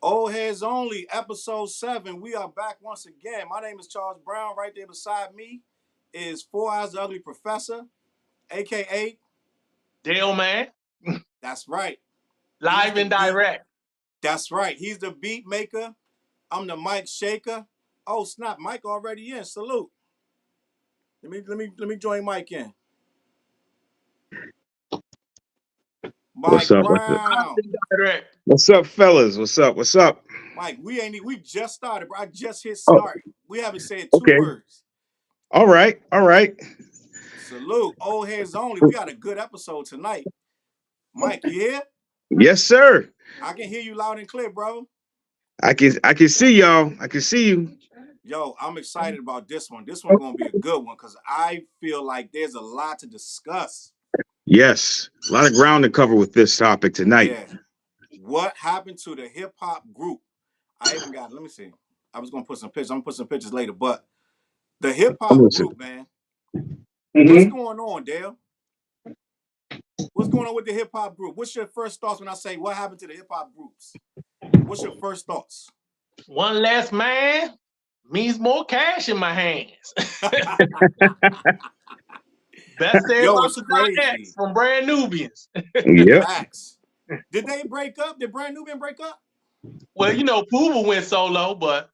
Old Heads Only, episode 7. We are back once again. My name is Charles Brown. Right there beside me is Four Eyes the Ugly Professor, aka Dale man, that's right. live and direct. That's right. He's the beat maker. I'm the mic shaker. Oh snap, Mike already in. Salute. Let me join Mike in. What's Mike up? Live Brown. and direct. What's up, fellas? What's up? What's up? Mike, we just started, bro. I just hit Oh, start. We haven't said two okay. words. All right. All right. Salute. Old Heads Only. We got a good episode tonight. Mike, you here? Yes, sir. I can hear you loud and clear, bro. I can see y'all. I can see you. Yo, I'm excited about this one. This one's gonna be a good one because I feel like there's a lot to discuss. Yes. A lot of ground to cover with this topic tonight. Yeah. What happened to the hip hop group? I even got, let me see. I was gonna put some pictures. I'm gonna put some pictures later, but the hip I'm hop listening. group, man. What's Mm-hmm. going on, Dale? What's going on with the hip hop group? What's your first thoughts when I say what happened to the hip hop groups? What's your first thoughts? One less man means more cash in my hands. Best said Yo, by it's the X crazy. from Brand Nubians. Yep. Facts. Did they break up? Did Brand Nubian break up? Well, you know, Pooba went solo, but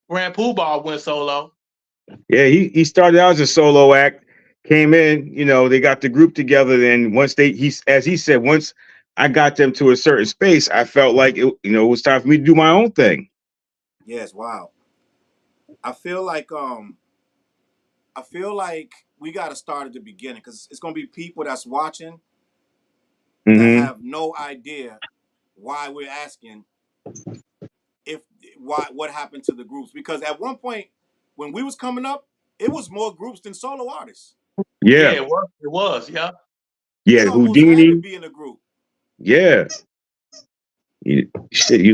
Grand Poobah went solo. Yeah. He started out as a solo act. Came in. They got the group together. Then once as he said, once I got them to a certain space, I felt like it was time for me to do my own thing. Yes, wow. I feel like we got to start at the beginning because it's going to be people that's watching that Mm-hmm. have no idea why we're asking if why what happened to the groups, because at one point when we was coming up it was more groups than solo artists. Yeah, Yeah. it was. It was. Yeah. They Yeah. almost had to Houdini. be in a group. Yeah. You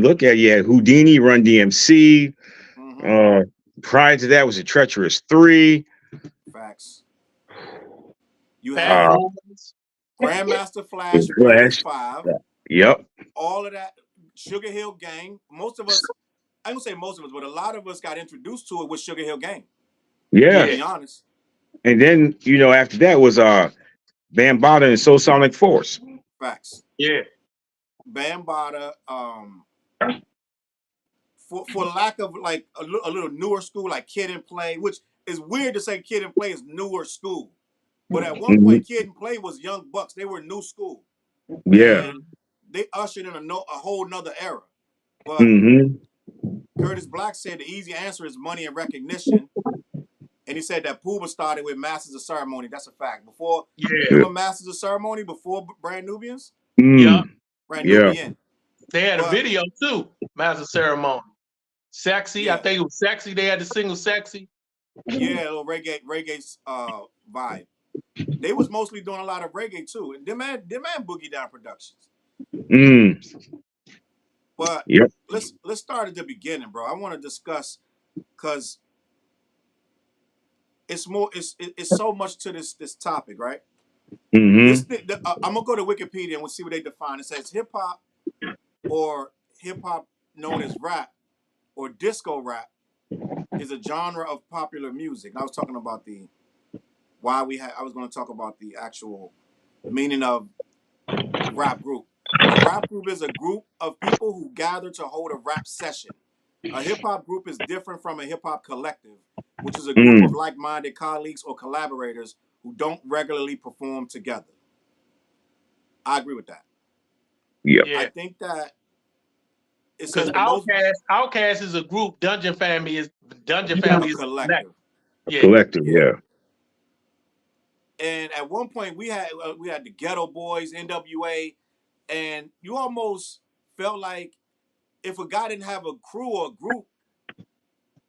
look at Houdini, Run DMC. Mm-hmm. Uh, Prior to that was a Treacherous Three. Facts. You Fat had Uh, Boys. Grandmaster Flash, Furious Flash. 5, Yep. all of that, Sugar Hill Gang. Most of us, I don't say most of us, but a lot of us got introduced to it with Sugar Hill Gang, to Yeah. Yeah. be honest. And then after that was Bambaataa and Soul Sonic Force. Facts. Yeah. Bambaataa, for lack of like a little newer school like Kid and Play, which is weird to say Kid and Play is newer school. But at one Hmm. point, Kid and Play was Young Bucks. They were new school. Yeah. And they ushered in a whole nother era. But Hmm. Curtis Black said the easy answer is money and recognition. And he said that Pooba started with Masters of Ceremony. That's a fact. Before, Yeah. remember Masters of Ceremony before Brand Nubians? Yeah. Brand Yeah. Nubian. They had a But video too. Master Ceremony. Sexy. I yeah, think it was Sexy. They had the single Sexy. yeah, a little reggae vibe. They was mostly doing a lot of reggae too. And them man Boogie Down Productions. Mm. But Yep. let's start at the beginning, bro. I want to discuss because it's so much to this topic, right? Hmm. I'm gonna go to Wikipedia and we'll see what they define. It says hip hop or hip hop known as rap or disco rap is a genre of popular music. And I was talking about I was going to talk about the actual meaning of rap group. A rap group is a group of people who gather to hold a rap session. A hip hop group is different from a hip hop collective, which is a group of Mm. like-minded colleagues or collaborators who don't regularly perform together. I agree with that. Yep. I Yeah. think that it Because says the most Outkast is a group. Dungeon a Family is a collective. collective. Yeah. Collective. Yeah. Yeah. And at one point we had the Ghetto Boys, NWA, and you almost felt like if a guy didn't have a crew or a group,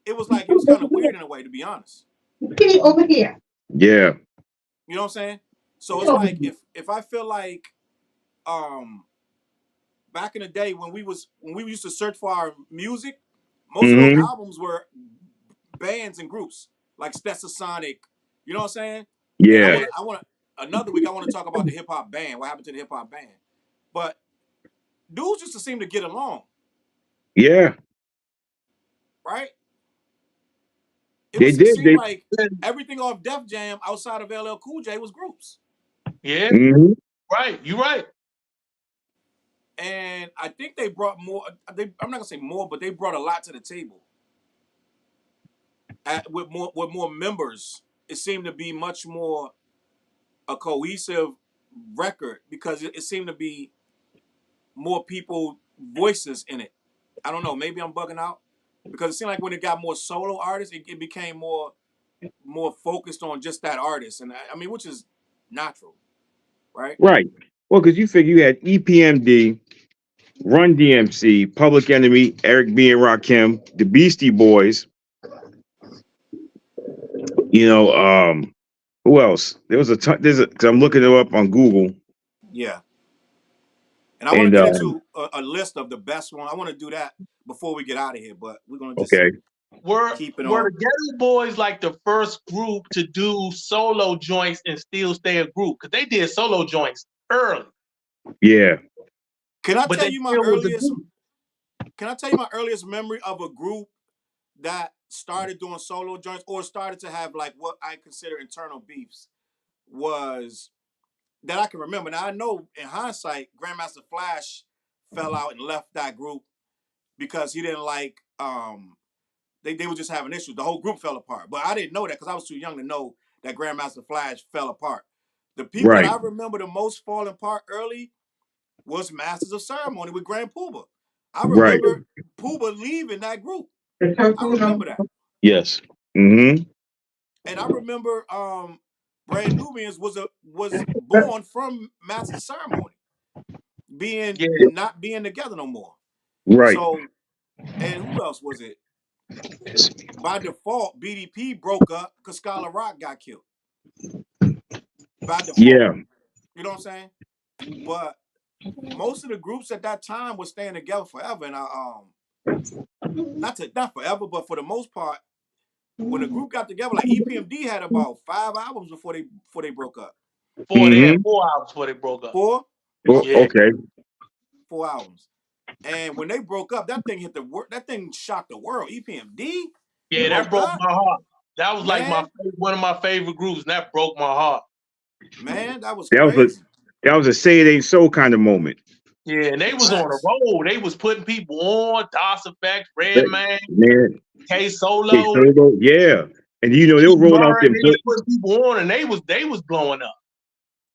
it was kind of weird in a way, to be honest. Kitty over here. Yeah. You know what I'm saying? So it's like if I feel like um back in the day when we used to search for our music, most of those Hmm. albums were bands and groups like Stetsasonic. You know what I'm saying? And Yeah. I want another week I want to talk about the hip hop band. What happened to the hip hop band? But dudes used to seem to get along. Yeah, right? they It did. seemed They like everything off Def Jam outside of LL Cool J was groups. Yeah, mhm. right. You're right. And I think they brought more. I'm not gonna say more, but they brought a lot to the table. With more members, it seemed to be much more a cohesive record because it seemed to be more people voices in it. I don't know. Maybe I'm bugging out because it seemed like when it got more solo artists, it became more focused on just that artist, and I mean, which is natural, right? Right. Well, because you figure you had EPMD, Run DMC, Public Enemy, Eric B. and Rakim, the Beastie Boys. You know, who else? There was a ton. Cause I'm looking them up on Google, Yeah. And I want to and get into a list of the best one. I want to do that before we get out of here, but we're gonna just okay, keep it Were on. the Ghetto Boys like the first group to do solo joints and still stay a group? Because they did solo joints early, yeah, Can I but tell they you my still was a earliest? group. Can I tell you my earliest memory of a group that started doing solo joints or started to have like what I consider internal beefs was that I can remember. Now I know in hindsight, Grandmaster Flash fell out and left that group because he didn't like they were just having issues. The whole group fell apart. But I didn't know that because I was too young to know that Grandmaster Flash fell apart. The people that right, I remember the most falling apart early was Masters of Ceremony with Grand Pooba. I right, remember Pooba leaving that group. I remember that. yes, mm-hmm, And I remember Brand Nubians was born from Masters of Ceremony, being Yeah, not being together no more. right, So, and who else was it? By default, BDP broke up because Scholar Rock got killed. By default. yeah, You know what I'm saying? But most of the groups at that time were staying together forever. And not forever, but for the most part, when the group got together, like EPMD had about 5 albums before they broke up. they had mm-hmm. 4 hours before they broke up. Four? Oh, Okay, Yeah, okay, 4 albums. And when they broke up, that thing hit the world. That thing shocked the world. EPMD yeah, that broke broke up, my heart. That was like man. one of my favorite groups, and that broke my heart. Man, that was that was a crazy. that was a say it ain't so kind of moment. Yeah, and they was on a Facts. roll. They was putting people on DOS Effects, That- Redman, Man, K they Solo, solo, yeah, and you know they Keith were rolling out Murray. them. They was putting people on, and they was blowing up.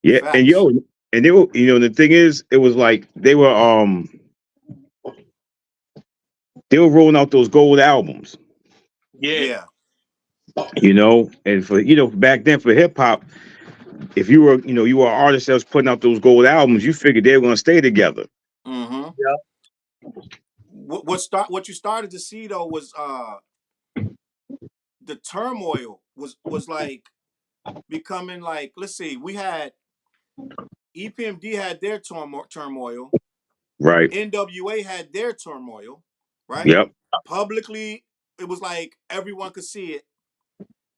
Yeah, and Facts. yo, and they were, you know, the thing is, it was like they were rolling out those gold albums, Yeah, Yeah. you know, and for back then for hip hop, if you were you were an artist that was putting out those gold albums, you figured they were gonna stay together. Mm-hmm. yeah, What you started to see though was the turmoil was like becoming like, let's see, we had EPMD had their turmoil, Right. NWA had their turmoil, right? Yep. Publicly, it was like everyone could see it,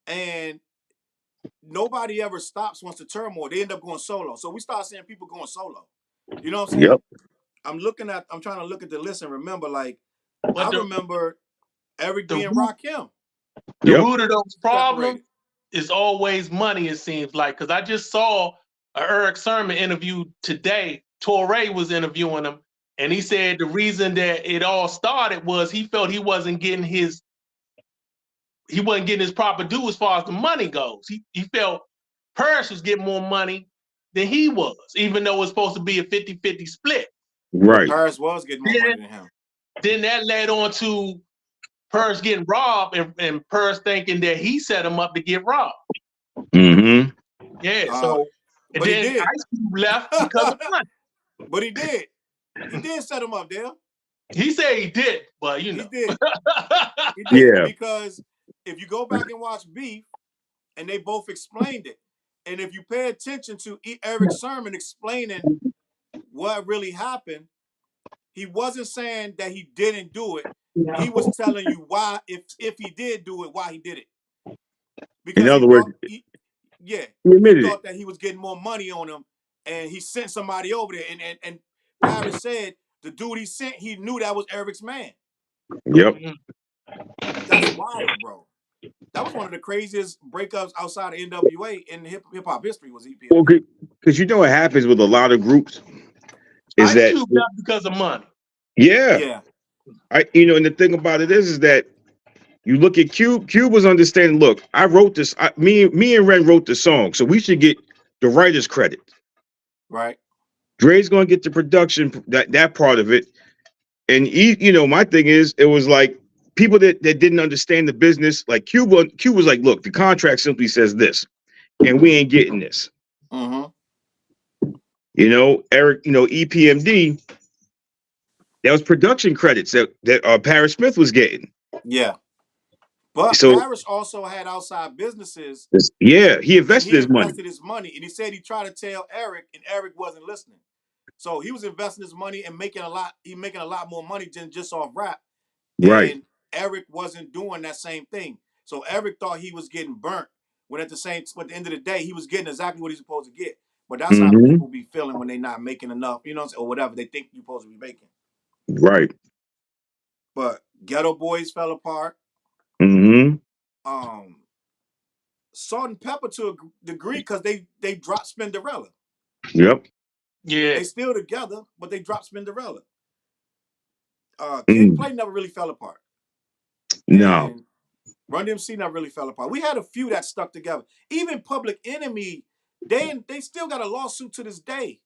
and nobody ever stops once the turmoil. They end up going solo. So we start seeing people going solo. You know what I'm saying? Yep. I'm trying to look at the list and remember, like, I but remember Eric the B and Rakim the Yep. root of those problems separated. is always money. It seems like because I just saw a Eric Sermon interview today. Torre was interviewing him, and he said the reason that it all started was he felt he wasn't getting his proper due as far as the money goes. He felt Parrish was getting more money than he was, even though it was supposed to be a 50-50 split. Right. Paris was getting more Then, money than him. then that led on to Parrish getting robbed and Parrish thinking that he set him up to get robbed. Mm-hmm. Yeah, Uh, so and but he then did. Ice Cube left because of money. But he did. He did set him up, Dale. He said he did, but you He know. did. He did. Yeah. Because if you go back and watch Beef, and they both explained it, and if you pay attention to Eric's sermon explaining what really happened, he wasn't saying that he didn't do it. He was telling you why, if he did do it, why he did it. In Because he other words, thought, yeah, he he admitted it. thought that he was getting more money on him, and he sent somebody over there. And Paris said the dude he sent, he knew that was Eric's man. Yep. That's wild, bro. That was one of the craziest breakups outside of NWA in hip hop history. Was Well, EPMD. because you know what happens with a lot of groups is Ice that Cube left because of money. yeah, Yeah, and the thing about it is that you look at Cube. Cube was understanding. Look, I wrote this. Me and Ren wrote the song, so we should get the writer's credit. right. Dre's gonna get the production that part of it, and my thing is, it was like people that didn't understand the business. Like Cube was like, look, the contract simply says this, and we ain't getting this. Mm-hmm. Eric, EPMD. That was production credits that Paris Smith was getting. Yeah, but So Parrish also had outside businesses, yeah, he and invested he his money. invested his money. And he said he tried to tell Eric, and Eric wasn't listening. So he was investing his money and making a lot. He making a lot more money than just off rap. Right. And Eric wasn't doing that same thing. So Eric thought he was getting burnt. When at the end of the day, he was getting exactly what he's supposed to get. But that's how Mm-hmm. people be feeling when they're not making enough, or whatever they think you're supposed to be making. Right. But Ghetto Boys fell apart. Mm-hmm. Salt and Pepper to a degree because they dropped Spinderella. Yep. Yeah. They still together, but they dropped Spinderella. Kid Play never really fell apart. No. And Run DMC never really fell apart. We had a few that stuck together. Even Public Enemy, they still got a lawsuit to this day.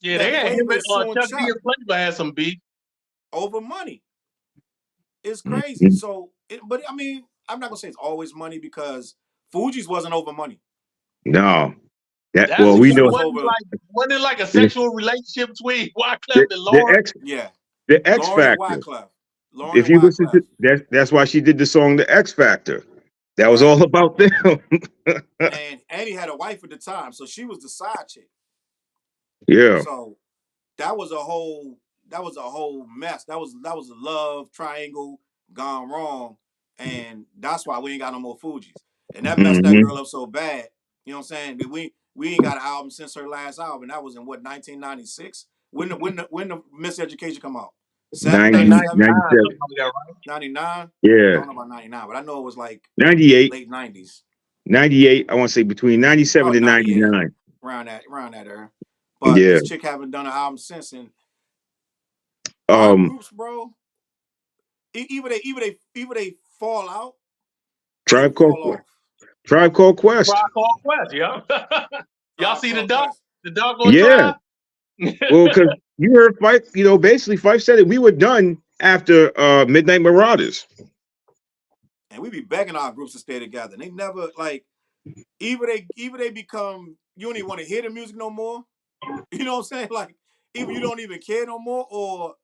Yeah, that they had him Flavor and is suing Chuck D Chuck and Flavor had some beef. over money. It's crazy. So, but I mean, I'm not gonna say it's always money because Fuji's wasn't over money. No. That's we know wasn't it like a sexual relationship between Wyclef and the Lauren? the X Lauren and Factor. Wyclef. Lauren If and you listen Wyclef. to that's why she did the song "The X Factor." That was all about them. And he had a wife at the time, so she was the side chick. Yeah. So that was a whole mess. That was a love triangle gone wrong, and that's why we ain't got no more Fugees. And that messed that girl up so bad. You know what I'm saying? That we ain't got an album since her last album. That was in what 1996. When the Miseducation come out? 97. 99. Yeah. I don't know about 99, but I know it was like 98. late 90s. 98. I want to say between 97 and 99. Around that era. But this chick haven't done an album since, and our groups, bro. Either they fall out, Tribe Called Quest. Tribe Called Quest, yeah. Y'all see the dog? The dog on Tribe? Well, because you heard Fife, basically Fife said it. We were done after Midnight Marauders. And we be begging our groups to stay together. And they never either they become, you don't even want to hear the music no more. You know what I'm saying? Like either you don't even care no more, or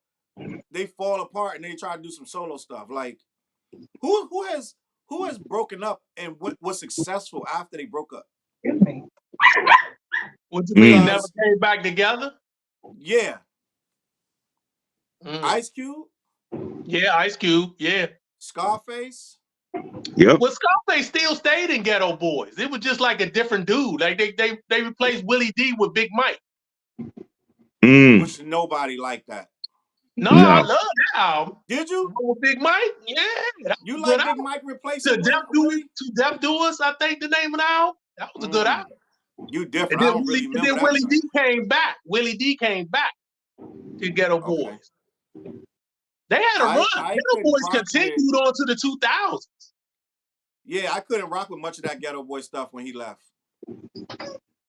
they fall apart and they try to do some solo stuff. Like who has broken up and was successful after they broke up? What you mean? Never came back together? Yeah. Ice Cube? Yeah, Ice Cube. Yeah. Scarface? Yep. Well, Scarface still stayed in Ghetto Boys. It was just like a different dude. Like they replaced Willie D with Big Mike. Which nobody liked that. No, I love that album. Did you? With Big Mike? Yeah. You like Big Mike replacing To Deaf Doers, I think the name of the album. That was a good album. You different. I don't really remember that. Willie D came back. Willie D came back to Ghetto Boys. They had a run. Ghetto Boys continued on to the 2000s. Yeah, I couldn't rock with much of that Ghetto Boy stuff when he left.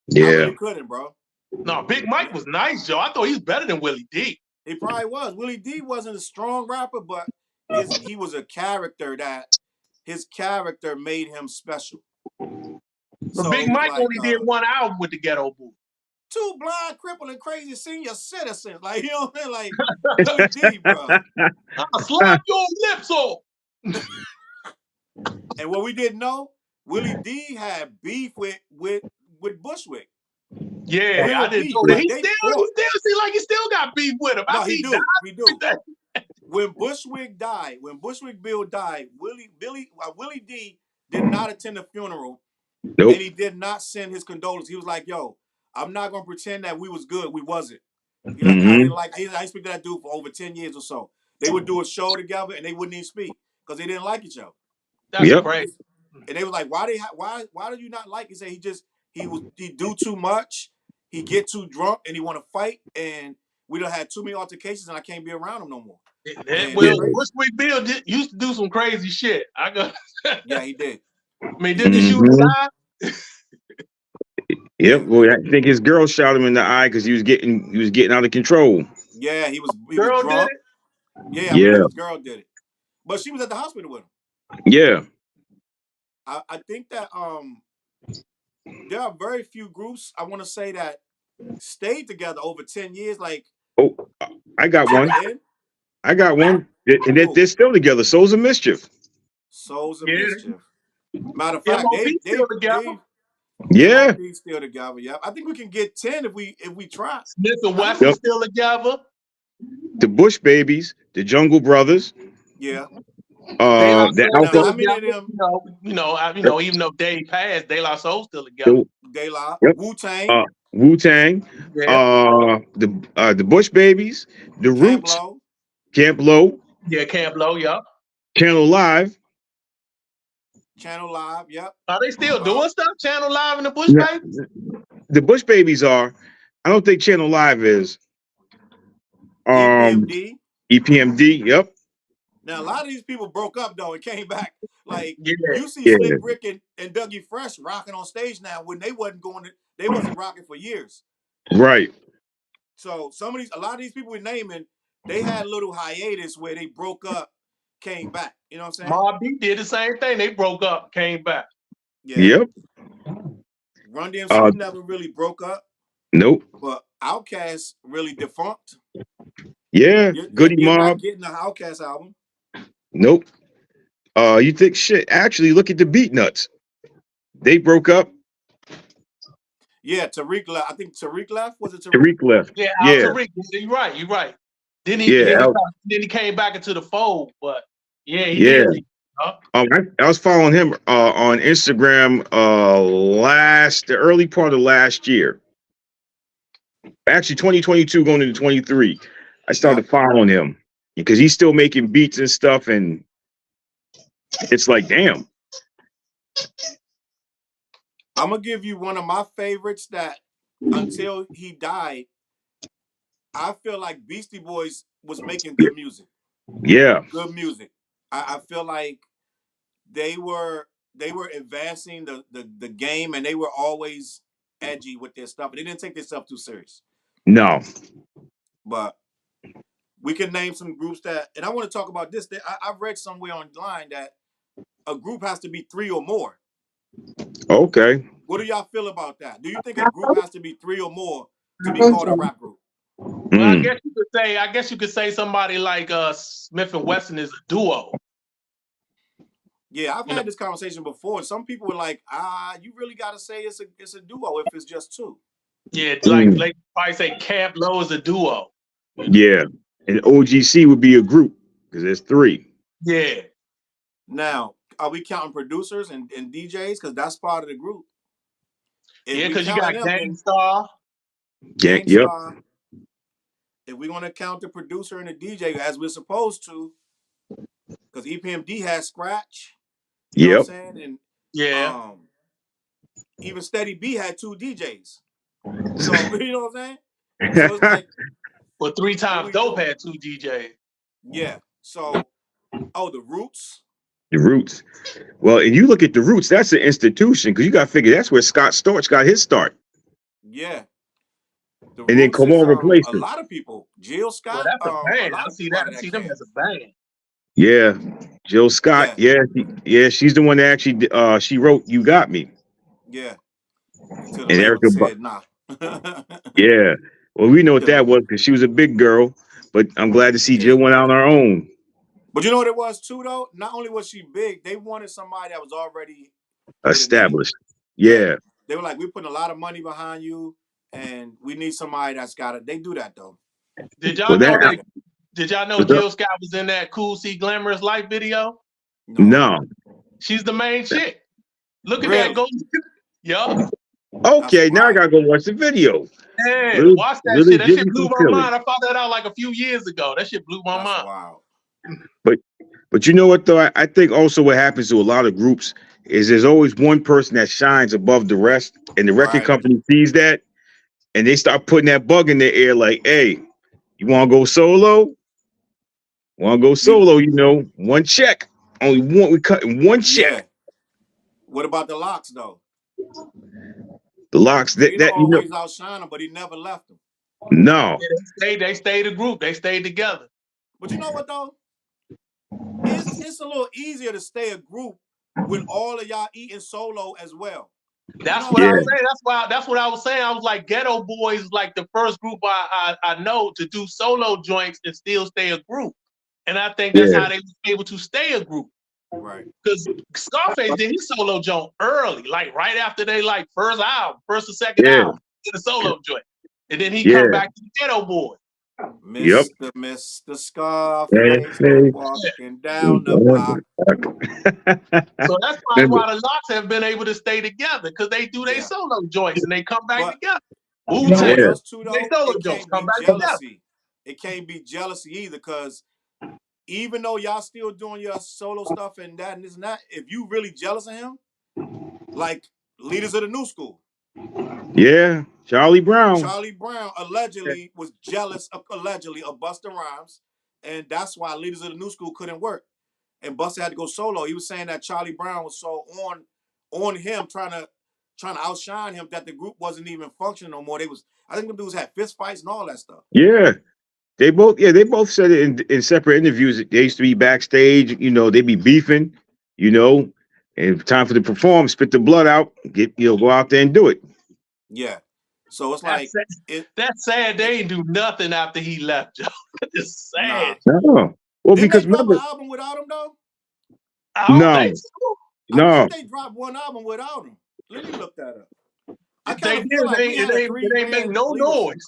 Yeah. I really couldn't, bro. No, Big Mike was nice, Joe. I thought he was better than Willie D. He probably was. Willie D wasn't a strong rapper, but he was a character that his character made him special. But so Big Mike only did one album with the Ghetto Boys. Two blind, crippled, and crazy senior citizens. Like, you know what I mean? Like, Willie D, bro. I'll slap your lips off. And what we didn't know, Willie D had beef with Bushwick. Yeah, I didn't know that. He still got beef with him. No, he do. When Bushwick Bill died, Willie D did not attend the funeral. Nope. And he did not send his condolences. He was like, yo, I'm not gonna pretend that we was good. We wasn't. I didn't speak to that dude for over 10 years or so. They would do a show together and they wouldn't even speak because they didn't like each other. That's crazy. And they were like, why do you not like? He said he do too much, he get too drunk, and he want to fight, and we done had too many altercations, and I can't be around him no more. Well, Bushwick Bill used to do some crazy shit. Yeah, he did. I mean, did the shooter die? Yep. Well, I think his girl shot him in the eye because he was getting out of control. Yeah, he was Girl drunk. did it? Yeah, I believe his girl did it, but she was at the hospital with him. Yeah. I think that there are very few groups I want to say that stayed together over 10 years. Like, I got one. I got one. And they're still together. Souls of Mischief. Souls of Mischief. Matter of fact, they still together. Yeah. Still together. Yeah. I think we can get 10 if we try. Smith and Wesson still together. The Bush Babies, the Jungle Brothers. Yeah. The Alpha. How many of them? You know, even though Dave passed, De La Soul still together. De La, Wu-Tang. Wu-Tang. Yeah. The Bush Babies, the Roots. Camp Low. Yeah, Camp Low, yeah. Channel Live. Yep. Are they still doing stuff? Channel Live and the Bush Babies? The Bush Babies are. I don't think Channel Live is. EPMD, yep. Now a lot of these people broke up though and came back. Like you see Slick Rick and Dougie Fresh rocking on stage now when they wasn't rocking for years. Right. So a lot of these people we're naming, they had a little hiatus where they broke up, came back. You know what I'm saying? Mobb Deep did the same thing. They broke up, came back. Yeah. Yep. Run DMC never really broke up. Nope. But Outkast really defunct. Yeah. Goody Mob. Mob. Getting the Outkast album. Nope. You think shit? Actually, look at the Beat Nuts. They broke up. Yeah, Tariq left. I think Tariq left. Was it Tariq? Tariq left. Yeah, Tariq. You're right. Then he came back into the fold, but he did. I was following him on Instagram the early part of last year. Actually, 2022 going into 23. I started following him because he's still making beats and stuff, and it's like, damn. I'm gonna give you one of my favorites that until he died, I feel like Beastie Boys was making good music. Yeah. Good music. I feel like they were advancing the game, and they were always edgy with their stuff. And they didn't take themselves too serious. No. But we can name some groups that, and I want to talk about this. I've read somewhere online that a group has to be 3 or more. Okay. What do y'all feel about that? Do you think a group has to be 3 or more to be called a rap group? Well, I guess you could say somebody like Smith and Wesson is a duo. Yeah, I've had this conversation before. Some people were like, you really got to say it's a duo if it's just 2. Yeah, like I say Camp Low is a duo. Yeah, and OGC would be a group because there's 3. Yeah. Now, are we counting producers and DJs? Because that's part of the group. Because you got Gangstar. Gangstar. If we want to count the producer and the DJ as we're supposed to, because EPMD has Scratch. You know what I'm saying? And even Steady B had 2 DJs. So you know what I'm saying? So it's like, well, 3 times Dope had 2 DJs. Yeah. So the Roots. The Roots. Well, and you look at the Roots, that's an institution because you got to figure that's where Scott Storch got his start. Yeah. And then come on, replace a lot of people. Jill Scott. Well, that's a band. I see them as a band. Yeah. Jill Scott. Yeah. She's the one that actually she wrote "You Got Me." Yeah. And Erica said, nah. Yeah. Well, we know what that was because she was a big girl, but I'm glad to see Jill went out on her own. But you know what it was too, though? Not only was she big, they wanted somebody that was already established. Yeah. They were like, we're putting a lot of money behind you, and we need somebody that's got it. They do that, though. Did y'all know Jill Scott was in that Cool C Glamorous Life video? No. She's the main chick. Look at that. Yup. Okay, now I gotta go watch the video. Yeah, watch that shit. That shit blew my mind. I found that out like a few years ago. That shit blew my mind. Wow. But you know what though? I think also what happens to a lot of groups is there's always one person that shines above the rest, and the record Right. company sees that, and they start putting that bug in their ear, like, "Hey, you want to go solo? Want to go You, solo? You know, one check, only one. We cutting one yeah. check." What about the Locks though? The Locks Rita that you know, always outshine him, but he never left him. no, Yeah, they stayed a group. They stayed together. But you know what though? It's a little easier to stay a group when all of y'all eating solo as well. You know That's what I'm what I yeah, saying? say. That's what I was saying. I was like, Ghetto Boys is like the first group I know to do solo joints and still stay a group. And I think that's yeah, how they was able to stay a group. Right. Because Scarface did his solo joint early, like right after they like first album, first or second yeah, album, did a solo joint. And then he come yeah. back to the Ghetto Boys. Yep. Mr. Hey, Scarface was hey. walking down the block. So that's probably Remember, why the Locks have been able to stay together, because they do their Yeah. solo joints and they come back But together. you know what Wu-Tang, yeah, else too they though? solo It joints can't come be back together. jealousy. It can't be jealousy either, because even though y'all still doing your solo stuff and that and this and that, if you really jealous of him, like Leaders of the New School, yeah. Charlie Brown. Charlie Brown allegedly was jealous of Busta Rhymes, and that's why Leaders of the New School couldn't work. And Busta had to go solo. He was saying that Charlie Brown was so on him, trying to outshine him, that the group wasn't even functioning no more. I think the dudes had fist fights and all that stuff. Yeah, they both said it in separate interviews. They used to be backstage. You know, they be beefing. You know, and time for the perform, spit the blood out, go out there and do it. Yeah. So it's That's like sad. it. That's sad. They ain't do nothing after he left, Joe. It's Nah. sad. No, well, Didn't they because drop an remember, album without him though? I don't think no, so. I think no, they dropped one album without him. Let me look that up. I If they kind did, of feel like we it had a ain't make three-man no leadership. noise.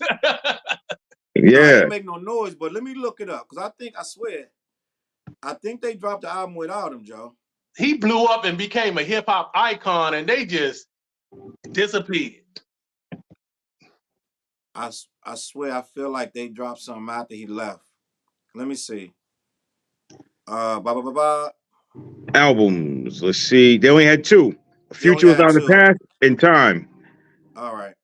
No, it yeah, didn't make no noise, but let me look it up, because I think they dropped the album without him, Joe. He blew up and became a hip hop icon, and they just disappeared. I swear, I feel like they dropped something after he left. Let me see. Ba ba ba ba. albums. Let's see, they only had two. They only Future was had out of the two. past and time. All right.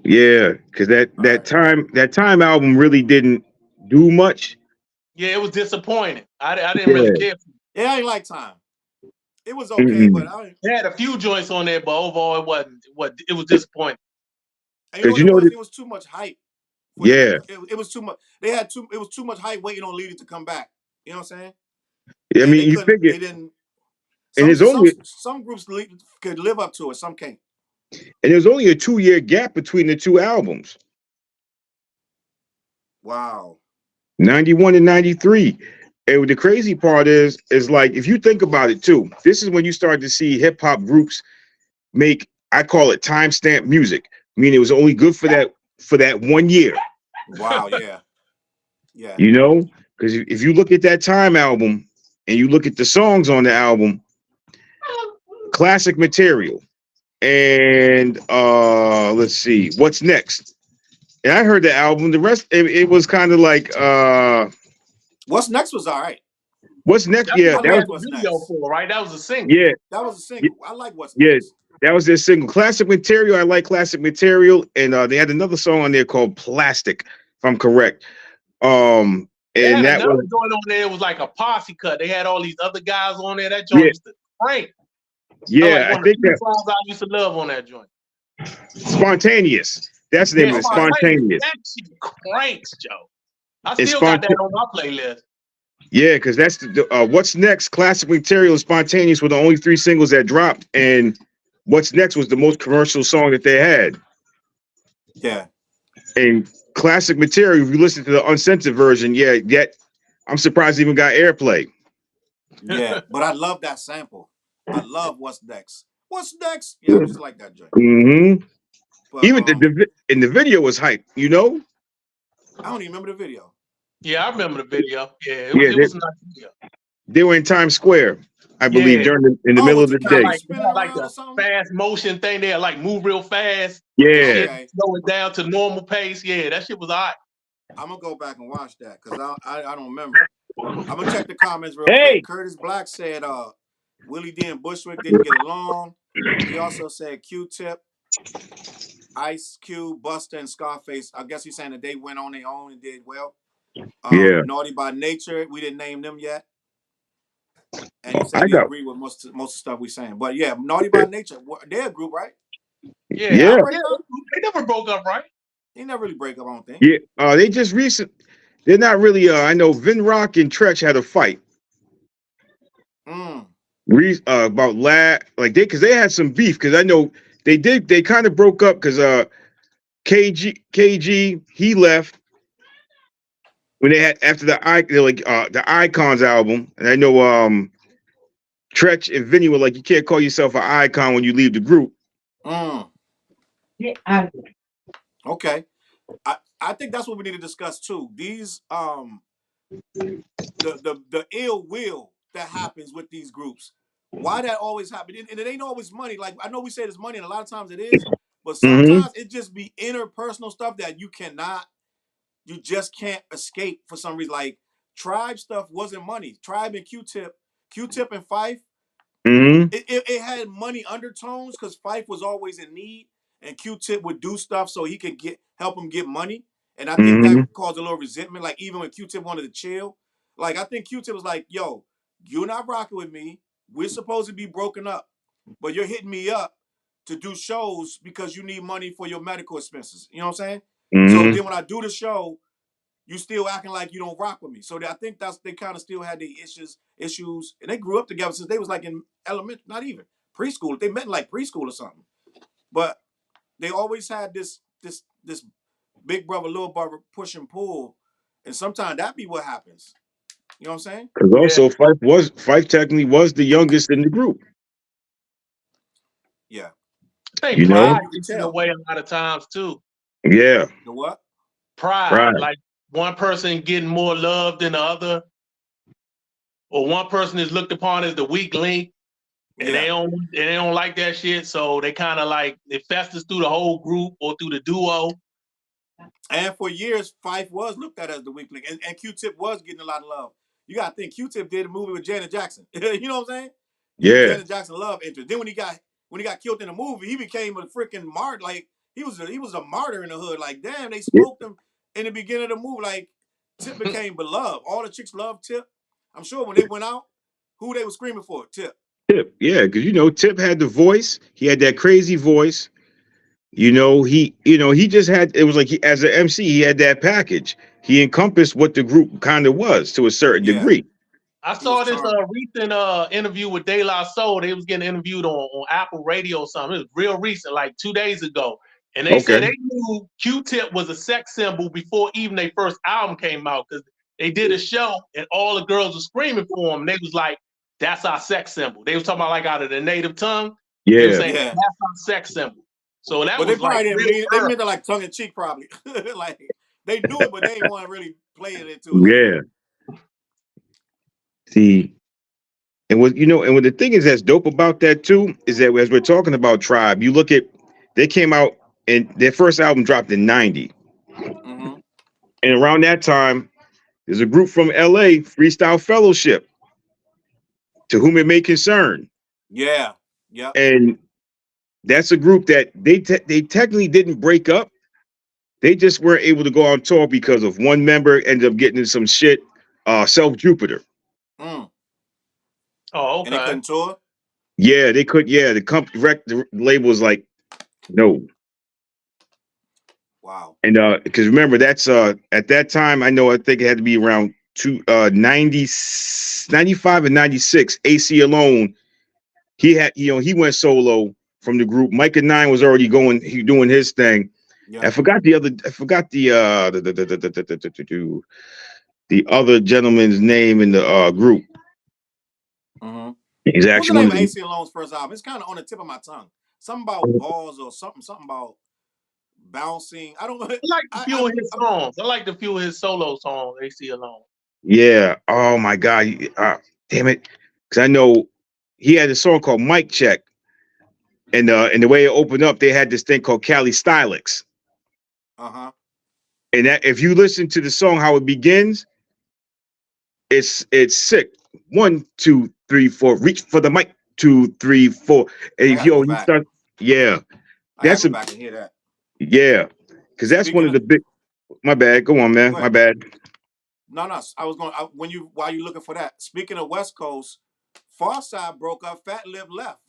Yeah, because that All that right. time that time album really didn't do much. Yeah, it was disappointing. I didn't really Yeah. care. Yeah, I ain't like Time. It was okay, but Mm-mm. I ain't. They had a few joints on there, but overall it wasn't. It was disappointing. And you know Because what you it know was? that, It was too much hype for them to. yeah. It was too much. It was too much hype waiting on Leader to come back. You know what I'm saying? I And mean, they you couldn't. figure, They didn't. and Some groups could live up to it. Some can't. there's only a 2 year gap between the two albums, Wow. 91 and 93. And the crazy part is like if you think about it too, this is when you start to see hip hop groups make, I call it timestamp music. I mean, it was only good for that 1 year, Wow. Yeah. Yeah. you know? Because if you look at that time album and you look at the songs on the album, classic material. And let's see, what's next? And I heard the album. The rest, it was kind of like What's next was all right. what's next? That's Yeah, I what they that was had like the What's video Next. for, right? That was a single. yeah, That was a yeah, single. I like What's yeah. Next. That was their single, classic material. I like classic material, and they had another song on there called Plastic, if I'm correct. They And had that another was joint on there. It was like a posse cut. They had all these other guys on there. That joint yeah, used to crank. That like yeah. I one of think the few that songs I used to love on that joint. Spontaneous. That's the name Yeah, of it, Okay. Spontaneous. Spontaneous. That shit cranks, Joe. I It's still got that spontaneous. on my playlist. Yeah, because that's what's next. Classic material and Spontaneous were the only three singles that dropped, and what's next was the most commercial song that they had. Yeah. And classic material, if you listen to the uncensored version, yeah, yet I'm surprised it even got airplay. Yeah. But I love that sample. I love What's Next. What's Next? Yeah, I just like that joint. Hmm. But Even in the video was hype, you know? I don't even remember the video. Yeah, I remember the video. Yeah, Yeah, it was a nice video. they were in Times Square, I believe, Yeah. in the Oh, middle with of the the They had day. camera like spinning around or a something? fast motion thing there, like move real fast and Yeah, shit, Okay. slow it down to normal pace. Yeah, that shit was all right. I'm gonna go back and watch that, because I don't remember. I'm gonna check the comments real quick. Hey, Curtis Black said Willie D and Bushwick didn't get along. He also said Q-Tip, Ice Cube, Buster, and Scarface. I guess he's saying that they went on their own and did well. yeah, Naughty by Nature, we didn't name them yet. And he said I he got agreed with most of the stuff we're saying. But yeah, Naughty by Nature, they're a group, right? Did Yeah, they yeah, break up? they never broke up, right? They never really break up, I don't think. yeah. They just recent. They're not really. I know Vin Rock and Tretch had a fight. Mm. About like because they had some beef because I know they kind of broke up because KG he left when they had after the Icons album, and I know Tretch and Vinny were like, you can't call yourself an icon when you leave the group. Mm. Okay. I think that's what we need to discuss too. These the ill will that happens with these groups. Why that always happens. And it ain't always money. Like I know we say it's money, and a lot of times it is, but Mm-hmm. sometimes it just be interpersonal stuff that you just can't escape for some reason. Like Tribe stuff wasn't money. Tribe and Q-Tip and Fife, Mm-hmm. it had money undertones because Fife was always in need, and Q-Tip would do stuff so he could help him get money. And I think that Mm-hmm. caused a little resentment. Like even when Q-Tip wanted to chill, like I think Q-Tip was like, "Yo, you're not rocking with me. We're supposed to be broken up, but you're hitting me up to do shows because you need money for your medical expenses." You know what I'm saying? So Mm-hmm. then when I do the show, you still acting like you don't rock with me. So I think they kind of still had the issues, and they grew up together since they was like in elementary, not even preschool. They met in like preschool or something. But they always had this big brother, little brother push and pull, and sometimes that be what happens. You know what I'm saying? Because Yeah, also Fife technically was the youngest in the group. Yeah. I think You And know? pride you could gets in the tell way a lot of times too. Yeah. the what? Pride, Right. like one person getting more love than the other, or one person is looked upon as the weak link, and Yeah. they don't like that shit. So they kind of like it festers through the whole group or through the duo. And for years, Fife was looked at as the weak link, and Q-Tip was getting a lot of love. You got to think Q-Tip did a movie with Janet Jackson. You know what I'm saying? He was Yeah. Janet Jackson love interest. Then when he got killed in the movie, he became a freaking martyr. Like he was a martyr in the hood. Like damn, they Yeah. smoked him in the beginning of the movie. Like Tip became beloved. All the chicks loved Tip. I'm sure when they went out, who they were screaming for? Tip. Tip. Yeah. Because Tip had the voice. He had that crazy voice. He just had it was like as an MC, he had that package. He encompassed what the group kind of was to a certain Yeah, degree. I he was saw this charming. recent interview with De La Soul. They was getting interviewed on Apple Radio or something. It was real recent, like 2 days ago. And they said Okay. they knew Q-Tip was a sex symbol before even their first album came out because they did a show and all the girls were screaming for him. And they was like, that's our sex symbol. They was talking about like out of their native tongue. They were Yeah. saying Yeah, that's our sex symbol. So that but they was like probably didn't real mean it. They early. meant it like tongue in cheek, probably. Like they knew it, but they didn't want to really play it into it like that. Yeah. See, and what the thing is that's dope about that too is that as we're talking about Tribe, you look at they came out and their first album dropped in '90, Mm-hmm. and around that time, there's a group from LA, Freestyle Fellowship, to whom it may concern, Yeah. Yep. and that's a group that they technically didn't break up. They just weren't able to go on tour because of one member ended up getting in some shit. Self Jupiter. Mm. Oh, And they okay. couldn't tour. Yeah, they could. Yeah, the label was like, no. Wow. And because remember, that's at that time, I think it had to be around 95 and 96. AC alone, he had, he went solo from the group. Micah Nine was already doing his thing. I Yep. forgot the other gentleman's name in the group. Mm-hmm. He's What was the actually one name of of the. AC Alone's first album? It's kind of on the tip of my tongue. Something about balls or something about bouncing. I don't know. I like a few of his songs. I like a few of his solo songs, AC alone. Yeah. Oh my God. Damn it. Because I know he had a song called Mic Check. And the way it opened up, they had this thing called Cali Stylix. Uh-huh. And that if you listen to the song how it begins, it's sick. 1, 2, 3, 4. Reach for the mic. 2, 3, 4. I And gotta yo, go he back. start. Yeah, I gotta that's go a back and hear that. yeah. Because that's one Speaking of of, the big. My bad. Go on, go man. My ahead. bad. No. I was going while you looking for that. Speaking of West Coast, Far Side broke up. Fat Lip left.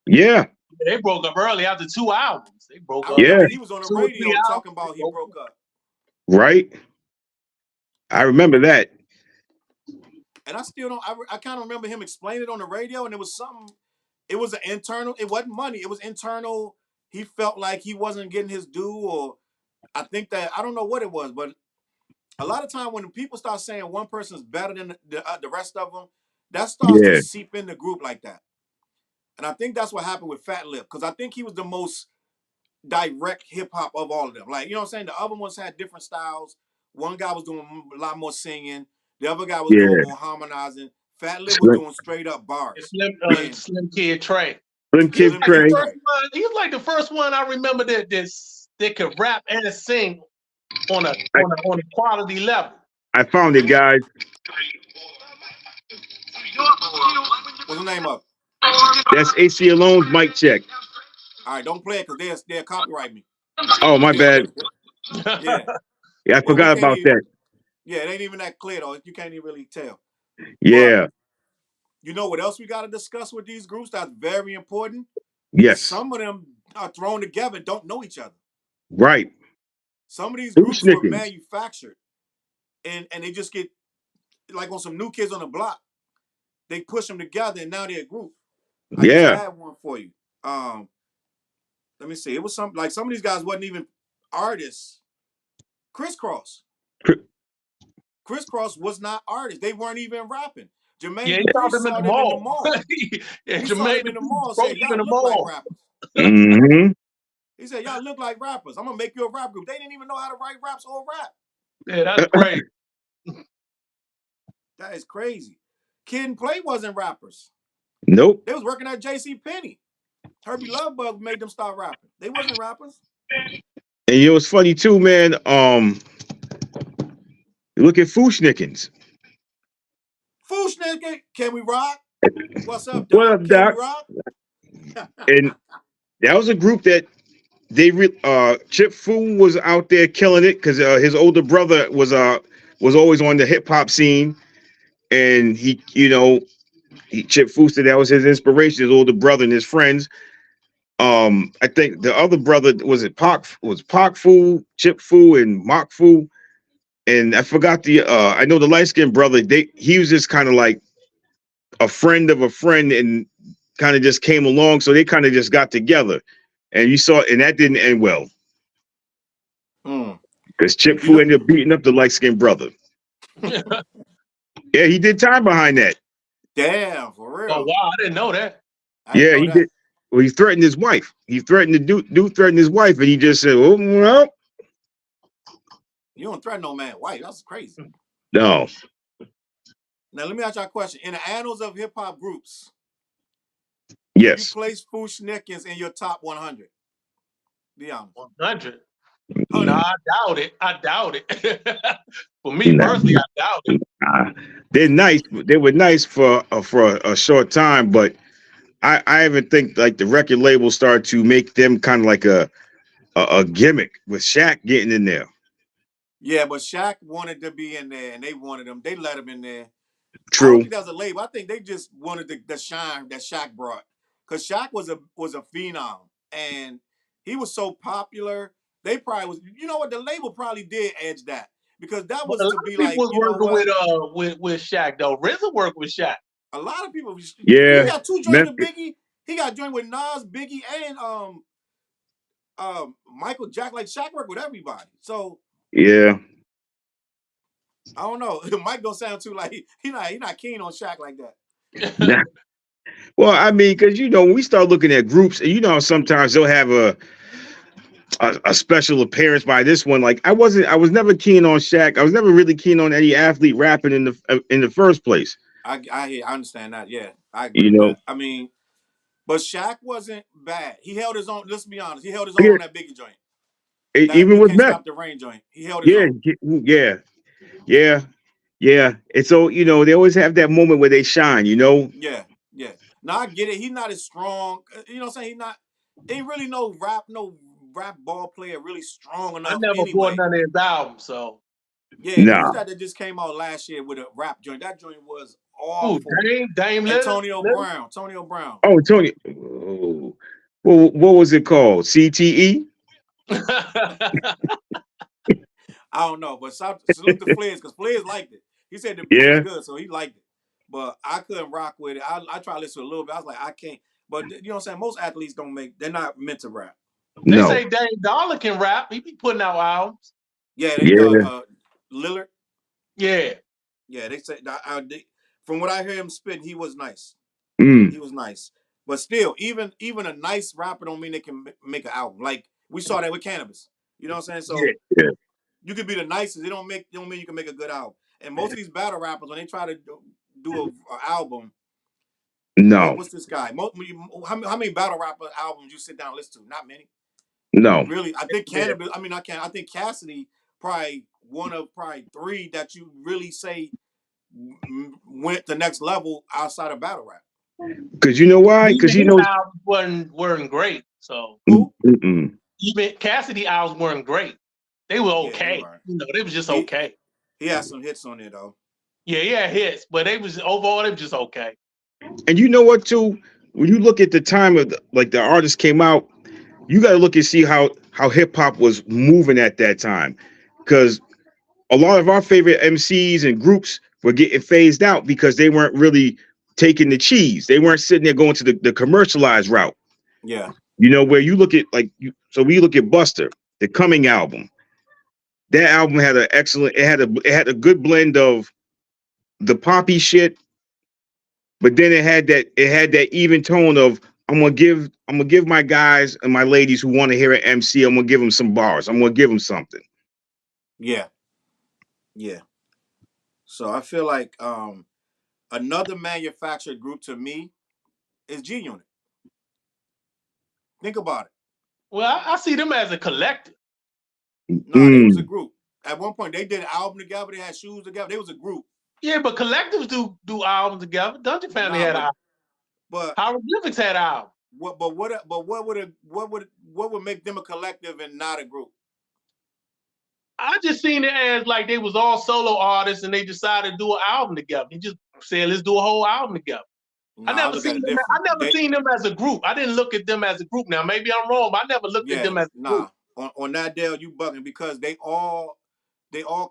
Yeah, They broke up early after 2 albums. They broke I up yeah. remember after he was on the 2 or 3 radio albums. talking They about he broke broke up. up. Right. I remember that. And I still don't. I kind of remember him explaining it on the radio, and it was something. It was an internal. It wasn't money. It was internal. He felt like he wasn't getting his due, or I think that I don't know what it was, but a lot of time when people start saying one person's better than the rest of them, that starts to Yeah, seep in the group like that. And I think that's what happened with Fat Lip because I think he was the most direct hip hop of all of them. Like you know what I'm saying? The other ones had different styles. One guy was doing a lot more singing. The other guy was doing yeah. more harmonizing. Fat Lip was Slim, doing straight up It's bars. Slim, And Slim Kid Trey. Slim He was Kid Slim like the Kid Trey. first Trey. one. He was like the first one I remember that could rap and sing on a I, on a quality level. I found it, guys. What's the name of it? That's AC Alone's mic check. All right, don't play it because they'll copyright me. Oh, my bad. Yeah. Yeah, I Well, we forgot can't about even. that. Yeah, it ain't even that clear though. You can't even really tell. But Yeah. you know what else we got to discuss with these groups? That's very important. Yes. Some of them are thrown together, don't know each other. Right. Some of these Who's groups were Snickers? manufactured, and they just get like on some New Kids on the Block. They push them together, and now they're a group. I just Yeah. had one for you. Let me see. It was some like some of these guys wasn't even artists. Crisscross. Cr- Crisscross was not artists. They weren't even rapping. Jermaine Yeah, he Dupri found him in saw the them in the mall. mall. Yeah, He saw Jermaine them in the Dupri mall and broke said, him in y'all the look like mall. rappers. hmm He said, y'all look like rappers. I'm going to make you a rap group. They didn't even know how to write raps or rap. Yeah, that's crazy. That is crazy. Kid and Play wasn't rappers. Nope. They was working at J.C. Penney. Herbie Lovebug made them start rapping. They wasn't rappers. And you know what's funny too, man? Look at Fushnikins. Fushnik, can we rock? What's up, What Doc? up, Can we Doc? rock? And that was a group that Chip Fu was out there killing it because his older brother was always on the hip hop scene, and Chip Fu said that was his inspiration, his older brother and his friends. I think the other brother was Pac Fu, Chip Fu, and Mok Fu, and I forgot I know the light skinned brother. He was just kind of like a friend of a friend, and kind of just came along, so they kind of just got together, and you saw, and that didn't end well because Chip You Fu know, ended up beating up the light skinned brother. Yeah, he did time behind that. damn, for Oh real. wow, I didn't know that. I didn't Yeah, know he that. did. Well, he threatened his wife. He threatened the dude threatened his wife, and he just said, "Oh well, You don't threaten no man. White. That's crazy. no." Now, let me ask you a question. In the annals of hip hop groups, do you Yes. place Fushnikins in your top 100? Be honest. 100. 100. No, I doubt it. I doubt it. For me Nah, personally, I doubt it. they're nice. They were nice for a short time, but I even think like the record label started to make them kind of like a gimmick with Shaq getting in there. Yeah, but Shaq wanted to be in there, and they wanted him. They let him in there. I don't True. think that was a label. I think they just wanted the shine that Shaq brought, because Shaq was a phenom, and he was so popular. They probably was. You know what? The label probably did edge that because that But a was lot to be of people like, was you know working what? with Shaq though. RZA worked with Shaq. A lot of people. He Yeah. got two joints with Memphis. Biggie. He got joined with Nas, Biggie, and Michael Jack. Like Shaq worked with everybody. So Yeah. I don't know. Mike don't sound too like he not keen on Shaq like that. Well, I mean, because when we start looking at groups, and sometimes they'll have a special appearance by this one. Like I was never keen on Shaq. I was never really keen on any athlete rapping in the first place. I understand that. Yeah, I agree You with know, that. I mean, but Shaq wasn't bad. He held his own. Let's be honest. He held his own yeah, on that Biggie joint. That even you with can't Meth. stop the rain joint. He held his Yeah, own. yeah, yeah. Yeah. And so, they always have that moment where they shine. Yeah, yeah. Now I get it. He's not as strong. You know what I'm saying? Ain't really no rap ball player really strong I enough never bought anyway. none of his albums, so. Yeah, who's Nah. that just came out last year with a rap joint? That joint was Ooh, awful. Dame Lillard. Antonio Brown. Antonio Brown. Oh, Tony. Oh. Well, what was it called? CTE? I don't know, but salute to Fliz because Fliz liked it. He said the beat was Yeah. good, so he liked it. But I couldn't rock with it. I tried to listen to a little bit. I was like, I can't. But you know what I'm saying? Most athletes they're not meant to rap. They No. say Dame Dollar can rap. He be putting out albums. Yeah, Yeah. Lillard. Yeah. Yeah, they say from what I hear him spitting, he was nice. Mm. He was nice. But still, even a nice rapper don't mean they can make an album. Like we saw that with Cannabis. You know what I'm saying? Yeah. So Yeah. you could be the nicest. It don't mean you can make a good album. And most of these battle rappers, when they try to do a album, No. what's this guy? How many battle rapper albums you sit down and listen to? Not many. No. Really, I think Yeah. Cannabis. I mean, I can't. I think Cassidy probably one of three that you really say went the next level outside of battle rap. Because you know why? Because Even his albums weren't great. So Who? even Cassidy albums weren't great. They were Yeah, they okay. were. They was just He okay. he has some hits on there though. Yeah, he had hits, but they was overall they was just okay. And you know what too? When you look at the time of the artists came out, you got to look and see how hip hop was moving at that time, because a lot of our favorite MCs and groups were getting phased out because they weren't really taking the cheese. They weren't sitting there going to the commercialized route. Yeah. Where you look at so we look at Buster, the Coming album. That album had an excellent. It had a good blend of the poppy shit, but then it had that even tone of I'm gonna give my guys and my ladies who want to hear an MC. I'm gonna give them some bars. I'm gonna give them something. Yeah. Yeah. So I feel like another manufactured group to me is G Unit. Think about it. Well, I see them as a collective. Nah, they was a Mm. group. At one point, they did an album together. They had shoes together. They was a group. Yeah, but collectives do albums together. Dungeon Family Nah, had an album. but Hieroglyphics had an album. what would make them a collective and not a group? I just seen it as like they was all solo artists and they decided to do an album together. They just said, let's do a whole album together. I Nah, I never look at seen it them. I different. never seen them as a group. I didn't look at them as a group. Now maybe I'm wrong, but I never looked at Yeah, them as a group. nah. On that Dale, you bugging because they all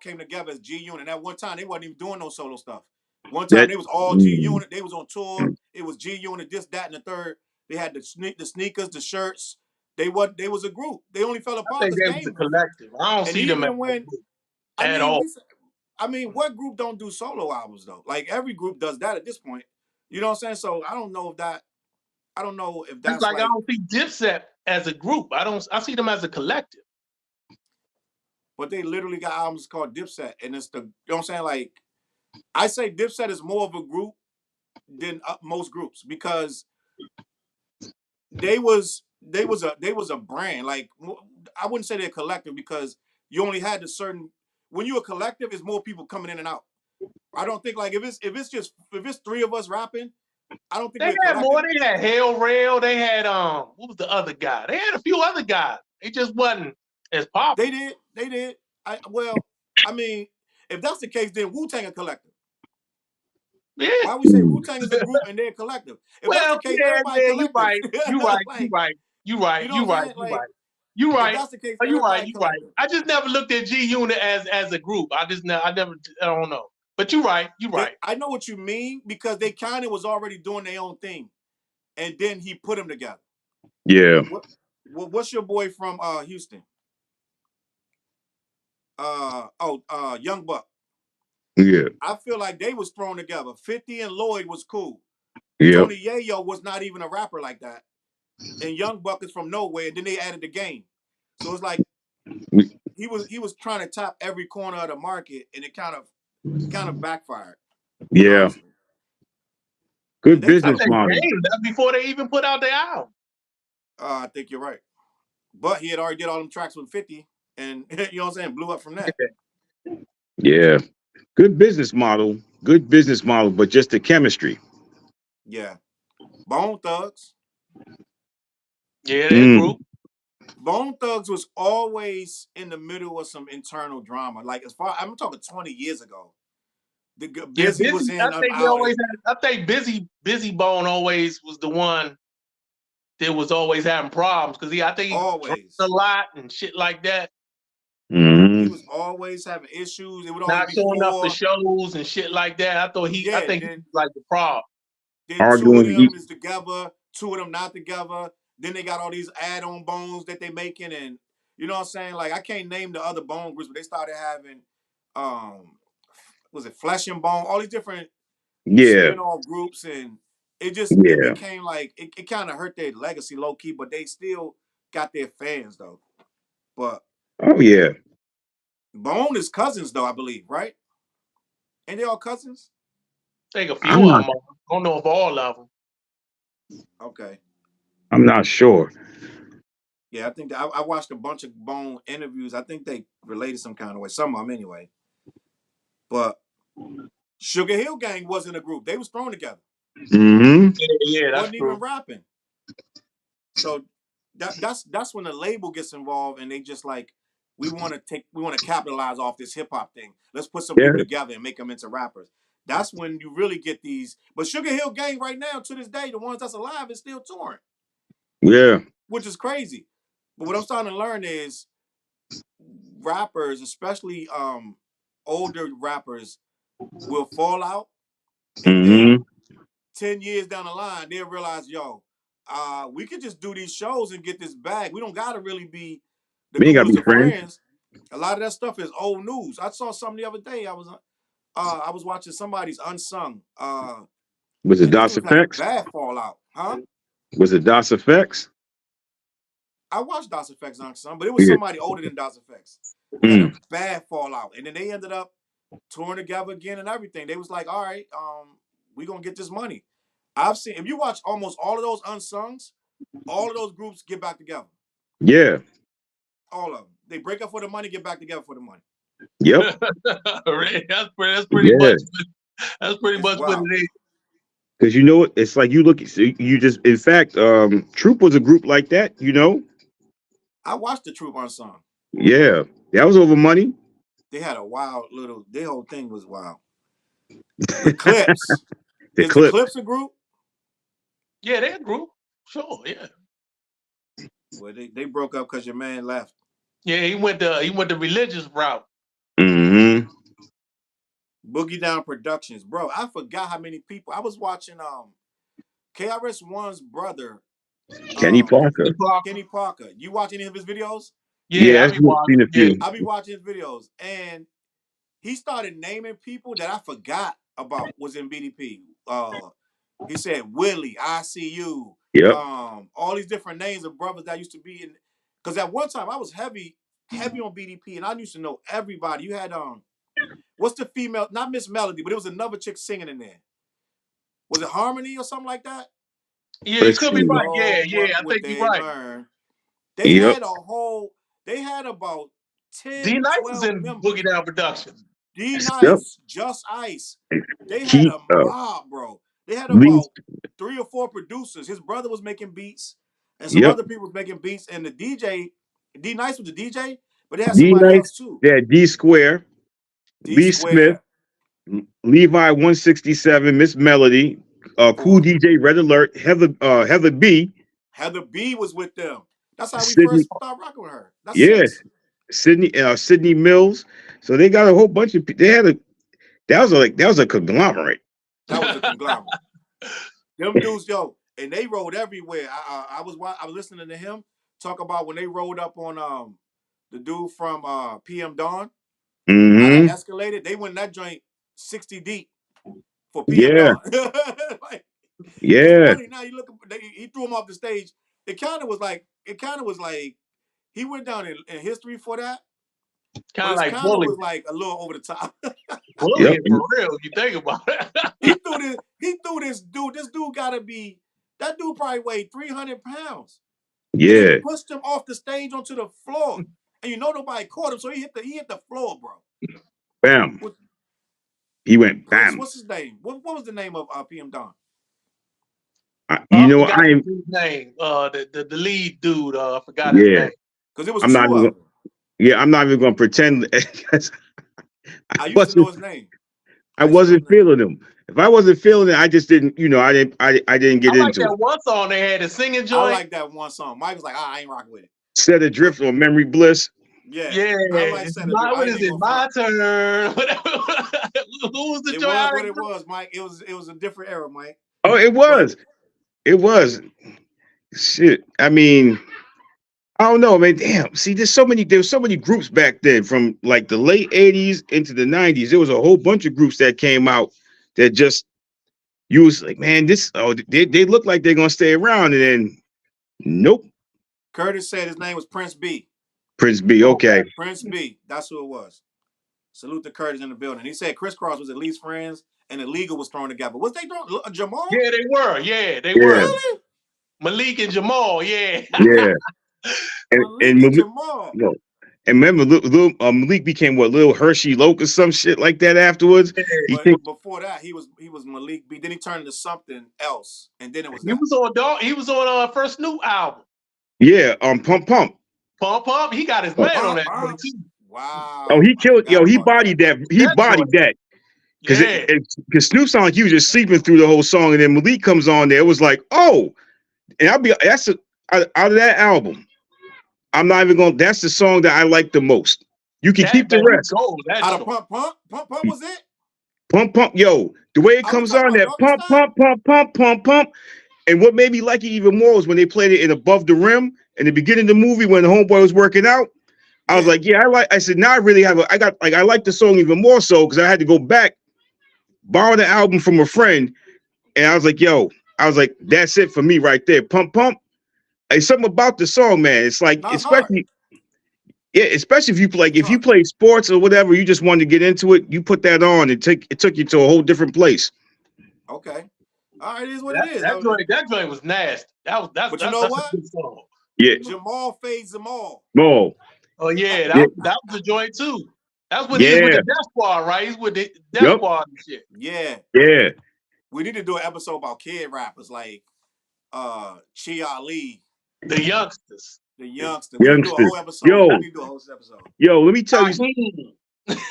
came together as G Unit. At one time, they wasn't even doing no solo stuff. One time That. they was all G Mm. Unit. They was on tour. It was G Unit, this, that, and the third. They had the sneakers, the shirts. They was a group. They only fell I apart think because they was a Game. collective. I don't And see them as even a when group I at mean all. what group don't do solo albums though? Like every group does that at this point. You know what I'm saying? So I don't know if It's that's like I like, don't see Dipset as a group. I see them as a collective. but they literally got albums called Dipset, and it's the, you know what I'm saying? Like I say Dipset is more of a group than most groups because they was a brand. Like I wouldn't say they're a collective because you only had a certain, when you're a collective, it's more people coming in and out. I don't think like if it's three of us rapping, I don't think They we're a had more. collective. They had Hell Rail. They had what was the other guy? They had a few other guys. They just wasn't as popular. They did. I mean, if that's the case, then Wu Tang a collective. Yeah. Why we say Wu Tang is a group and they're a collective? If that's Well, the case, everybody yeah. You collective. right. You right. You Like, right. You right. you know You what I'm right. saying? You Like, right. You if right. that's the case, You right. everybody You right. collective. I just never looked at G Unit as a group. I never. I don't know. But you right. You right. I know what you mean because they kind of was already doing their own thing, and then he put them together. Yeah. What's your boy from Houston? Young Buck. Yeah. I feel like they was thrown together. 50 and Lloyd was cool. Yep. Tony Yayo was not even a rapper like that. And Young Buck is from nowhere. And then they added the game. So it's like he was trying to tap every corner of the market, and it kind of backfired, Yeah. honestly. And Good they I business told think model. Game that before they even put out their album. I think you're right. But he had already did all them tracks with 50, and you know what I'm saying, blew up from that. Yeah. Good business model. Good business model, but just the chemistry. Yeah. Bone Thugs. Yeah, that Mm. group. Bone Thugs was always in the middle of some internal drama. Like as far I'm talking 20 years ago. The Yeah, Busy was busy. I in I'm think they out. always had. I think busy bone always was the one that was always having problems because I think he drank a Always. lot and shit like that. He Hmm. was always having issues. It would always Not be showing up for four. shows and shit like that. I Yeah, think he was like the problem. then two of Arguing. them is together, two of them not together. Then they got all these add-on bones that they making, and you know what I'm saying? Like I can't name the other bone groups, but they started having was it Flesh and Bone, all these different Yeah. spin-off groups, and it Yeah. became like it kind of hurt their legacy low key, but they still got their fans though. But Oh yeah. Bone is cousins though, I believe, right? Ain't they all cousins? I think a I'm few of not. them. I don't know if all of them. Okay. I'm not sure. Yeah, I think I watched a bunch of Bone interviews. I think they related some kind of way. Some of them anyway. But Sugar Hill Gang wasn't a group. They was thrown together. Hmm. Yeah, that's Wasn't even true. rapping. So that's when the label gets involved and they just like we want to capitalize off this hip hop thing. Let's put some Yeah. people together and make them into rappers. That's when you really get these. But Sugar Hill Gang right now to this day, the ones that's alive is still touring, Yeah. which is crazy. But what I'm starting to learn is rappers, especially older rappers, will fall out, and then Hmm. 10 years down the line, they'll realize, yo, we could just do these shows and get this bag. We don't gotta really be the We ain't gotta coolest be of friends. friends. A lot of that stuff is old news. I saw something the other day. I was watching somebody's unsung, Was it and these DOS dudes had a effects? bad fallout, huh? Was it DOS effects? I watched DOS Effects unsung, but it was Yeah. somebody older than DOS Effects. Had a Mm. bad fallout, and then they ended up touring together again and everything. They was like, all right, we gonna get this money. I've seen if you watch almost all of those unsungs, all of those groups get back together. Yeah. All of them. They break up for the money, get back together for the money. Yep. That's pretty Yeah. much It's what wild. it is. Because you know what? It's like you look. You just. In fact, Troop was a group like that. You know. I watched the Troop unsung. Yeah. That was over money. They had a wild little. Their whole thing was wild. The Clips. The Is the clip. Clips a group? Yeah, that group. Sure, yeah. Well, they broke up because your man left. Yeah, he went the religious route. Hmm. Boogie Down Productions, bro. I forgot how many people. I was watching KRS One's brother, Kenny Kenny Parker. Parker. Kenny Parker. You watch any of his videos? Yeah, Yeah, I I've be watching. seen a Yeah. few. I be watching his videos, and he started naming people that I forgot about was in BDP. He said Willie, ICU, Yep. all these different names of brothers that used to be in. Because at one time I was heavy on BDP, and I used to know everybody. You had what's the female? Not Miss Melody, but it was another chick singing in there. Was it Harmony or something like that? Yeah, you Let's could be see. right. Yeah, So yeah, what I would think you're they right. learn? They Yep. had a whole. They had about D 10, Nice was 12 in Boogie members. Down Productions. D Yep. Nice, Just Ice. They had Keith. a mob, bro. They had Lee. about 3 or 4 producers. His brother was making beats, and some Yep. other people was making beats. And the DJ, D Nice was the DJ, but they had D somebody Nice. else too. Yeah. D Square. D Lee Smith. Square. Levi 167. Miss Melody. Cool For DJ. Red Alert. Heather B. Heather B was with them. That's how we Sydney. first started rocking with her. That's Yeah. six. Sydney Mills. So they got a whole bunch of. They had a. That was a conglomerate. That was a conglomerate. Them dudes, yo, and they rode everywhere. I was listening to him talk about when they rode up on the dude from PM Dawn, how that Hmm. escalated. They went in that joint 60 deep for PM Yeah. Dawn. Like, it's Yeah. funny now. You look, he threw him off the stage. It kind of was like he went down in history for that, but Kind of it's like kind of bully. was like a little over the top. Yep. Bullying for real, if you think about it. He threw this dude. This dude gotta be that dude probably weighed 300 pounds. And he Yeah. pushed him off the stage onto the floor. And you know nobody caught him, so he hit the floor, bro. Bam. He went Chris, bam. what's his name? What was the name of PM Dawn? You I know, forgot his name. The lead dude. I forgot his yeah, name. Because it was I'm not two even of gonna, them. yeah, I'm not even gonna pretend. I used to know wasn't his name. I I used to know his wasn't name. feeling him. If I wasn't feeling it, I just didn't, I didn't I get like into that it. one song they had, the singing I joint. like that one song. Mike was like, I ain't rocking with it. Set But adrift on memory bliss. yeah, Yeah, I like it's Set Adrift. my, I what ain't is even it? gonna front. My turn. Who was the It joint? was what it was, Mike. It was a different era, Mike. Oh, it But was. It was. Shit. I mean, I don't know, man. Damn. See, there's so many groups back then from like the late 80s into the 90s. There was a whole bunch of groups that came out that just you was like, man, they look like they're gonna stay around, and then nope. Curtis said his name was Prince B. Prince B, Okay. okay. Prince B. That's who it was. Salute to Curtis in the building. He said Criss Cross was at least friends and Illegal was thrown together. Was they doing Jamal? Yeah, they were. Yeah, they Yeah, were. Really? Malik and Jamal. Yeah. yeah. Malik And and Malik, Jamal. no. And remember, Malik became what, Little Hershey Loke or some shit like that afterwards. He But think, before that, he was Malik B. Then he turned into something else, and then it was He that. was on dog. He was on first new album. yeah, Pump Pump. Pump Up. He got his Oh, man on that joint too. Wow, he I killed, forgot he about that. bodied that. He That joint. bodied that. Because Yeah. because Snoop sounded like he was just sleeping through the whole song, and then Malik comes on there. It was like, oh, and out of that album. I'm not even going. That's the song that I like the most. You can That keep the man, he rest. gold. That Out of joint. Pump was it? Pump Pump, yo, the way it Are we comes talking on about that Doggy pump Style? pump pump pump pump pump. And what made me like it even more was when they played it in Above the Rim in the beginning of the movie when the homeboy was working out. I was Yeah. like, yeah, I said, now I really have I like the song even more so because I had to go back, borrow the album from a friend, and I was like, yo, that's it for me right there. Pump Pump. It's something about the song, man. It's like, No, it's hard. especially if you play, It's if you hard. play sports or whatever, you just wanted to get into it, you put that on, and it took you to a whole different place. Okay. All right, it is what it is. That joint was nasty. But you know That's a what? good song. Yeah. Jamal fades them all. Oh, Oh yeah, yeah. that was the joint too. That's when he was with Yeah. the Death Squad, right? He's with the Death Yep. Squad and shit. Yeah. Yeah. We need to do an episode about kid rappers like Chi Ali, The youngsters. the youngster. We need to do a Youngsters. whole episode. We need to do a whole episode. Yo, let me tell you, Raheem.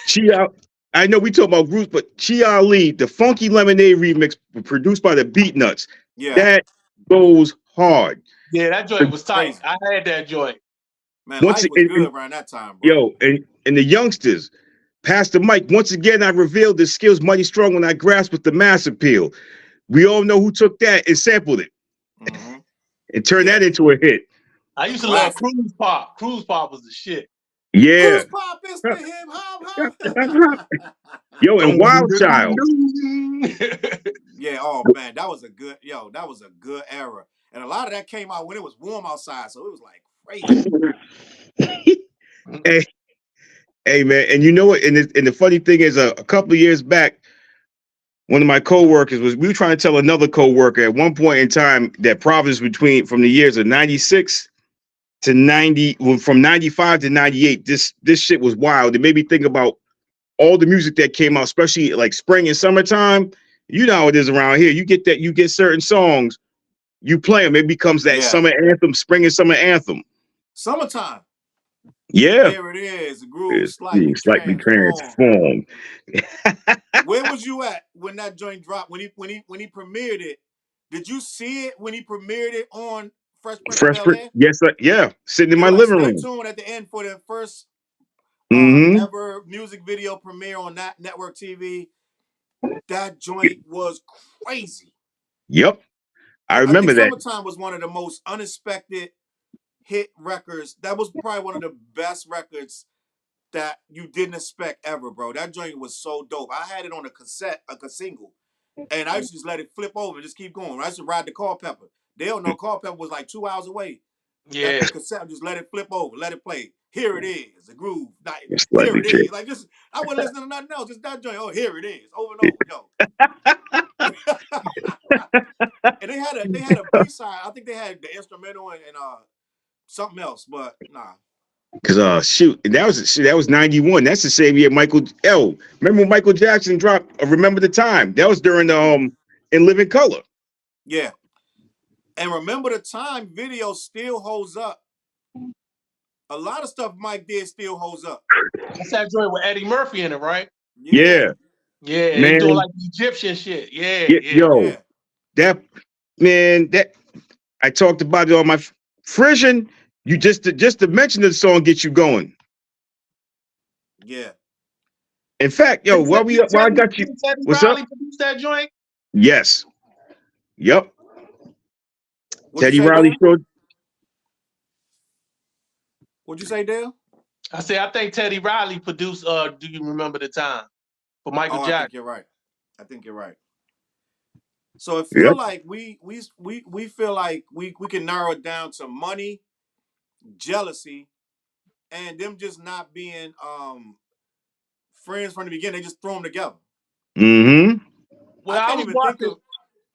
Chia. I know we talk about groups, but Chia Lee, the Funky Lemonade remix produced by the Beat Nuts, Yeah. that goes hard. Yeah, that joint was tight. Crazy. I had that joint. Man, Once life was again, good around that time, bro. yo, and the youngsters, Pastor Mike. Once again, I revealed the skills mighty strong when I grasped with the mass appeal. We all know who took that and sampled it Mm-hmm. and turned Yeah. that into a hit. I used to love Classic. Cruise Pop. Cruise Pop was the shit. Yeah. Cruise Pop is the hip hop. Yo, and Wild Child. Yeah, oh man, that was a good era. And a lot of that came out when it was warm outside, so it was like crazy. hey, hey, man, and you know what? And the funny thing is, a couple of years back, one of my coworkers we were trying to tell another coworker at one point in time that Providence from the years of 96 to 90, well, from 95 to 98, this shit was wild. It made me think about all the music that came out, especially like spring and summertime. You know how it is around here. You get certain songs, you play them, it becomes that Yeah. summer anthem, spring and summer anthem. Summertime. Yeah. There it is. The groove It's slightly transformed. Where was you at when that joint dropped? When he premiered it? Did you see it when he premiered it on Fresh Prince of Bel-Air? Yes, yeah. Sitting in They my were like, living stay room. tuned at the end for the first Mm-hmm. ever music video premiere on that network TV. That joint was crazy. Yep. I remember that. Summertime was one of the most unexpected hit records. That was probably one of the best records that you didn't expect ever, bro. That joint was so dope. I had it on a single, and I used to just let it flip over and just keep going. I used to ride the Culpeper. They don't know Culpeper was like 2 hours away. Yeah. That cassette, just let it flip over, let it play. Here it is, the groove. Here it is. Like just, I wasn't listening to nothing else. Just that joint. Oh, here it is, over and over, yo. And they had a B-side. I think they had the instrumental and something else, but nah. Cause shoot, that was 91. That's the same year remember when Michael Jackson dropped Remember the Time? That was during the In Living Color. Yeah. And Remember the Time video still holds up. A lot of stuff Mike did still holds up. That's that joint with Eddie Murphy in it, right? Yeah. Yeah, Yeah, he doing man. like Egyptian shit. Yeah, Yeah, yeah. yo, Yeah. that man, that I talked about it on my Frisian. You just to mention the song gets you going. Yeah. In fact, yo, while I got you, Did Teddy what's up? Riley produce that joint? Yes, yep. What'd you Teddy say, Riley Dale? showed. What'd you say, Dale? I say I think Teddy Riley produced Do You Remember the Time for Michael Oh, I think Jackson. you're right. I think you're right. So it feel Yep. like we feel like we can narrow it down to money, jealousy, and them just not being friends from the beginning. They just throw them together. Mm-hmm. Well, I can't even think of.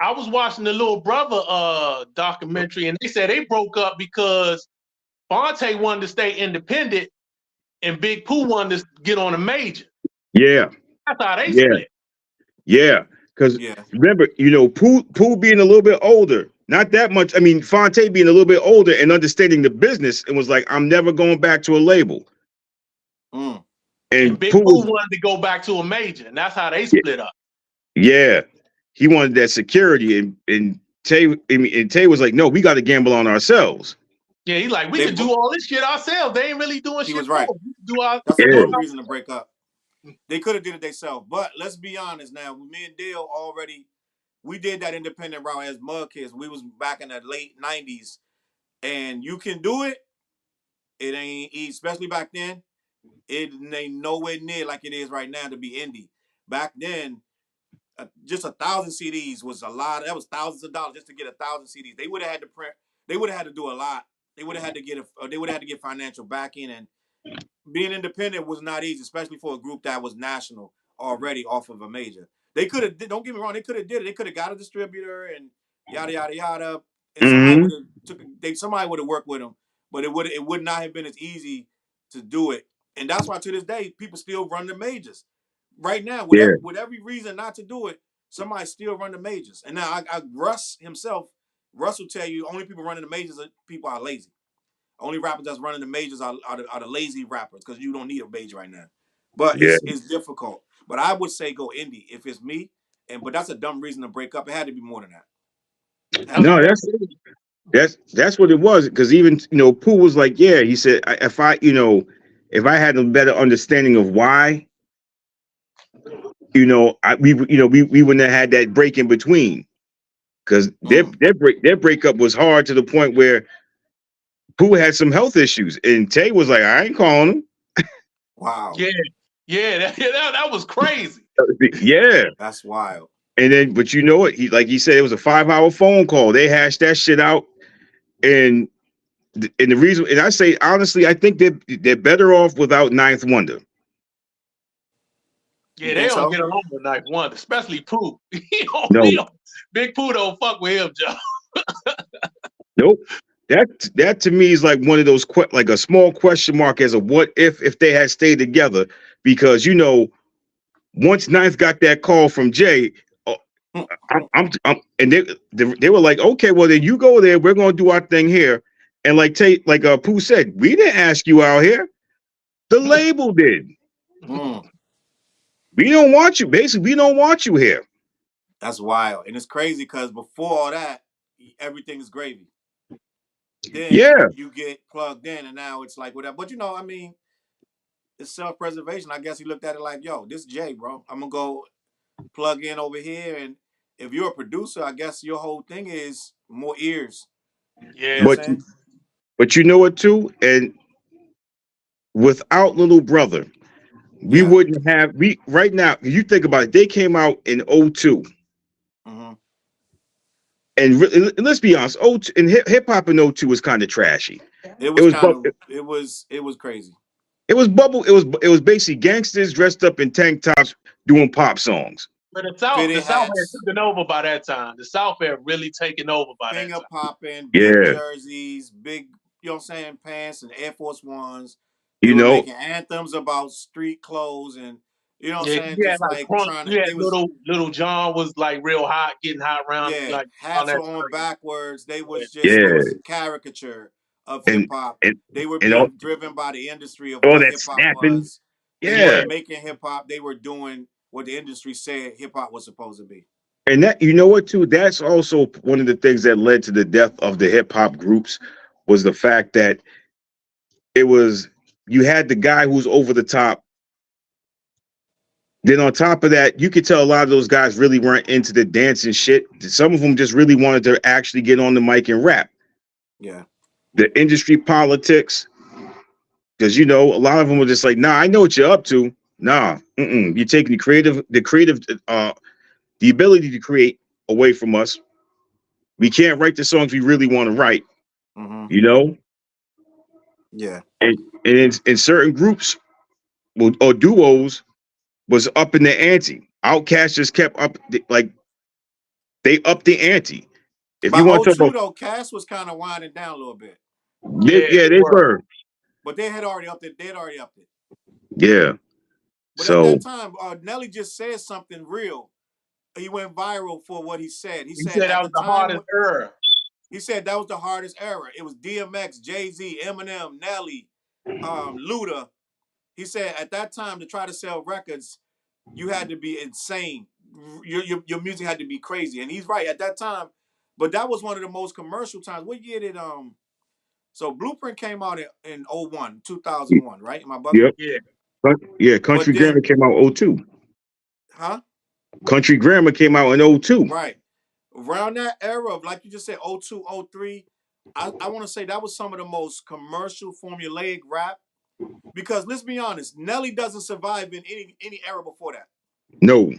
I was watching the Little Brother documentary, and they said they broke up because Fonte wanted to stay independent and Big Pooh wanted to get on a major. Yeah. That's how they Yeah. split. Yeah. Because Yeah. remember, Pooh being a little bit older, not that much. I mean, Fonte being a little bit older and understanding the business, and was like, I'm never going back to a label. Mm. And And Big Pooh Pooh was, wanted to go back to a major, and that's how they split up. yeah, he wanted that security, and Tay was like, no, we got to gamble on ourselves. Yeah, he's like, we They. could do all this shit ourselves. They ain't really doing He shit was for right. us. We could do our That's a Yeah. dumb reason to break up. They could have did it themselves. But let's be honest now. Me and Dale already we did that independent route as mud kids. We was back in the late 90s. And you can do it. It ain't easy, especially back then. It ain't nowhere near like it is right now to be indie. Back then, just 1,000 CDs was a lot. That was thousands of dollars just to get 1,000 CDs. They would have had to print. They would have had to do a lot. They would have had to get They would have had to get financial backing, and being independent was not easy, especially for a group that was national already off of a major. They could have. Don't get me wrong. They could have did it. They could have got a distributor and yada yada yada, and somebody Mm-hmm. would have somebody would have worked with them, but it would not have been as easy to do it. And that's why to this day people still run the majors. Right now, Yeah. with every reason not to do it, somebody still run the majors. And now Russ himself, Russ will tell you only people running the majors are people are lazy. Only rappers that's running the majors are the lazy rappers because you don't need a major right now. But Yeah. it's difficult. But I would say go indie if it's me. But that's a dumb reason to break up. It had to be more than that. It had to be No, more. that's what it was. Because even Pooh was like, yeah, he said, if I had a better understanding of why, we wouldn't have had that break in between. Because Mm. their breakup was hard to the point where Pooh had some health issues, and Tay was like, I ain't calling him. Wow. Yeah, yeah, that was crazy. Yeah. That's wild. And then, but you know what? Like he said, it was a 5-hour phone call. They hashed that shit out, and the reason, and I say honestly, I think they're better off without Ninth Wonder. You Yeah, they think don't so? get along with Knife One, especially Pooh. No, Big Pooh don't fuck with him, Joe. nope. That to me is like one of those like a small question mark as a what if they had stayed together, because once Ninth got that call from Jay, oh, and they were like, okay, well then you go there, we're gonna do our thing here, and like Pooh said, we didn't ask you out here, the label did. Mm. We don't want you. Basically, we don't want you here. That's wild. And it's crazy because before all that, everything is gravy. Then Yeah, you get plugged in, and now it's like whatever. But I mean, it's self-preservation. I guess he looked at it like, yo, this is Jay, bro. I'm gonna go plug in over here. And if you're a producer, I guess your whole thing is more ears. You know Yeah, what but I'm saying? but you know what too, and without Little Brother, we Yeah. wouldn't have we right now. You think about it, they came out in '02, Mm-hmm. and let's be honest, '02 and hip hop in '02 was kind of trashy. It It was was kind bu- of it was crazy. it was bubble. It was basically gangsters dressed up in tank tops doing pop songs. but the Fitted South had hats, taken over by that time. The South had really taken over by that finger time. popping, big Yeah, jerseys, big, you know what I'm saying, pants and Air Force Ones. They You were know, making anthems about street clothes and you know what I'm Yeah, saying, you had just like like Crunk, trying to. you had They was little John was like real hot, getting hot around yeah, like around hats that were on time. backwards. They was just it yeah, was a caricature of hip and hop. and They were and all, being driven by the industry of all what that hip hop snapping. was. They Yeah, weren't making hip hop. They were doing what the industry said hip hop was supposed to be. and that, you know what, too, that's also one of the things that led to the death of the hip hop groups, was the fact that it was, you had the guy who's over the top. Then on top of that, you could tell a lot of those guys really weren't into the dancing shit. Some of them just really wanted to actually get on the mic and rap. Yeah. The industry politics, because a lot of them were just like, nah, I know what you're up to. Nah, you're taking the ability to create away from us. We can't write the songs we really want to write, Mm-hmm. you know. Yeah. And in certain groups or duos was up in the ante. Outkast just kept up, like they upped the ante. If By you want to talk '02 about, though, Cass was kind of winding down a little bit, Yeah, yeah, they they were. were, but they had already upped it. They had already upped it. yeah. But at So that time, Nelly just said something real. He went viral for what he said. He He said said that at was the the time hardest era. he said that was the hardest era. It was DMX, Jay Z, Eminem, Nelly, Luda. He said at that time to try to sell records, you had to be insane. Your music had to be crazy, and he's right at that time. But that was one of the most commercial times. What year did So Blueprint came out in 01, 2001, right? Am I bugging? yep, Yeah. yeah. But Country Grammar then, came out '02. huh? Country Grammar came out in '02. Right. Around that era of, like you just said, '02, '03, I want to say that was some of the most commercial formulaic rap. Because let's be honest, Nelly doesn't survive in any era before that. No,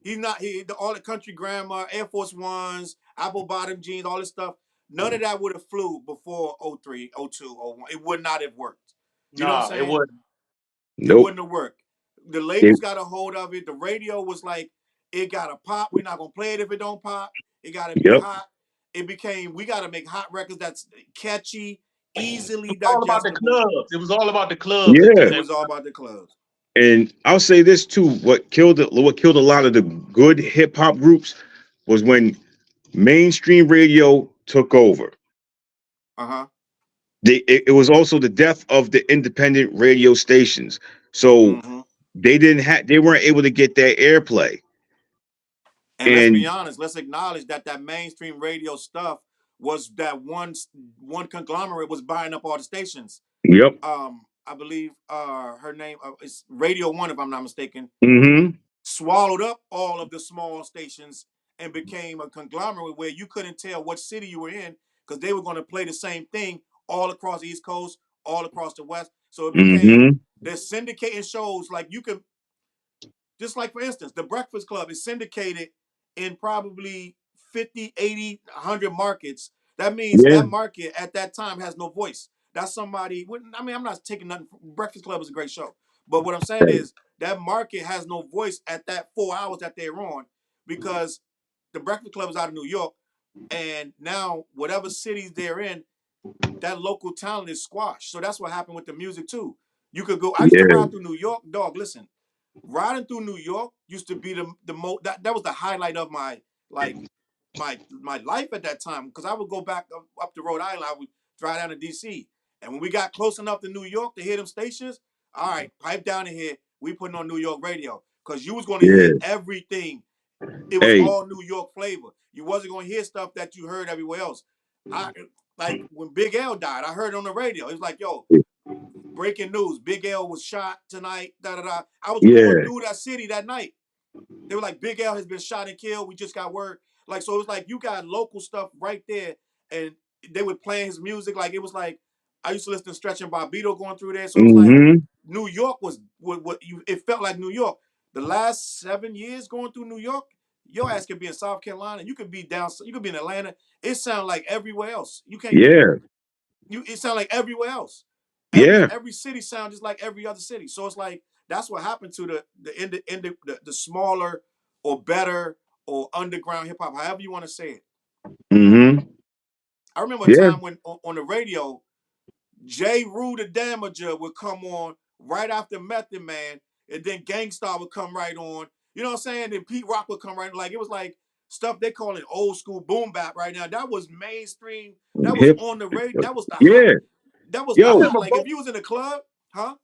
He's not all the country grammar, Air Force Ones, apple bottom jeans, all this stuff. None of that would have flew before '03, '02, '01. It would not have worked. You know what I'm Nah, it saying? wasn't. It nope. wouldn't have worked. The It, labels got a hold of it. The radio was like, it gotta pop. We're not gonna play it if it don't pop. It gotta be yep. hot. It became, we gotta make hot records that's catchy, It easily was all about the digestible. clubs. It was all about the clubs at Yeah. It that was all about the clubs. And I'll say this too: what killed a lot of the good hip hop groups was when mainstream radio took over. Uh-huh. It was also the death of the independent radio stations. So Mm-hmm. they weren't able to get that airplay. And let's be And honest, let's acknowledge that mainstream radio stuff was that one conglomerate was buying up all the stations. yep. I believe her name is Radio One, if I'm not mistaken, Mm-hmm. swallowed up all of the small stations and became a conglomerate where you couldn't tell what city you were in because they were going to play the same thing all across the East Coast, all across the West. So it became Mm-hmm. they're syndicating shows like you could just like, for instance, the Breakfast Club is syndicated in probably 50, 80, 100 markets. That means Yeah. that market at that time has no voice. That's somebody, I mean, I'm not taking nothing. Breakfast Club is a great show. But what I'm saying Hey. is that market has no voice at that 4 hours that they're on because the Breakfast Club is out of New York. And now, whatever cities they're in, that local talent is squashed. So that's what happened with the music, too. You could go, I used to Yeah. ride through New York, dog. Listen, riding through New York used to be the most that was the highlight of my like my life at that time because I would go back up to Rhode Island. I would drive down to DC, and when we got close enough to New York to hear them stations, all right, pipe down in here. We putting on New York radio because you was going to hear Yeah. everything. It was Hey. all New York flavor. You wasn't going to hear stuff that you heard everywhere else. I like when Big L died. I heard it on the radio. It was like, yo, breaking news. Big L was shot tonight. Da da da. I was going Yeah. through that city that night. They were like, Big L has been shot and killed. We just got word. Like, so it was like you got local stuff right there, and they were playing his music. Like it was like I used to listen to Stretch and Bobbito going through there. So it was like Mm-hmm. New York was what you. It felt like New York. The last 7 years going through New York, your ass could be in South Carolina. You could be down. You could be in Atlanta. It sounds like everywhere else. You can't. Yeah. It sounds like everywhere else. Yeah. Every city sounds just like every other city. So it's like that's what happened to the smaller or better or underground hip hop, however you want to say it. Mm-hmm. I remember a Yeah. time when on the radio, J. Rue the Damager would come on right after Method Man, and then Gangstar would come right on. You know what I'm saying? And Pete Rock would come right. Like it was like stuff they call it old school boom bap right now. That was mainstream. That was Hip. on the radio. That was the hot. Yeah. That was the I Yo, hot. remember Like if you was in the club, huh?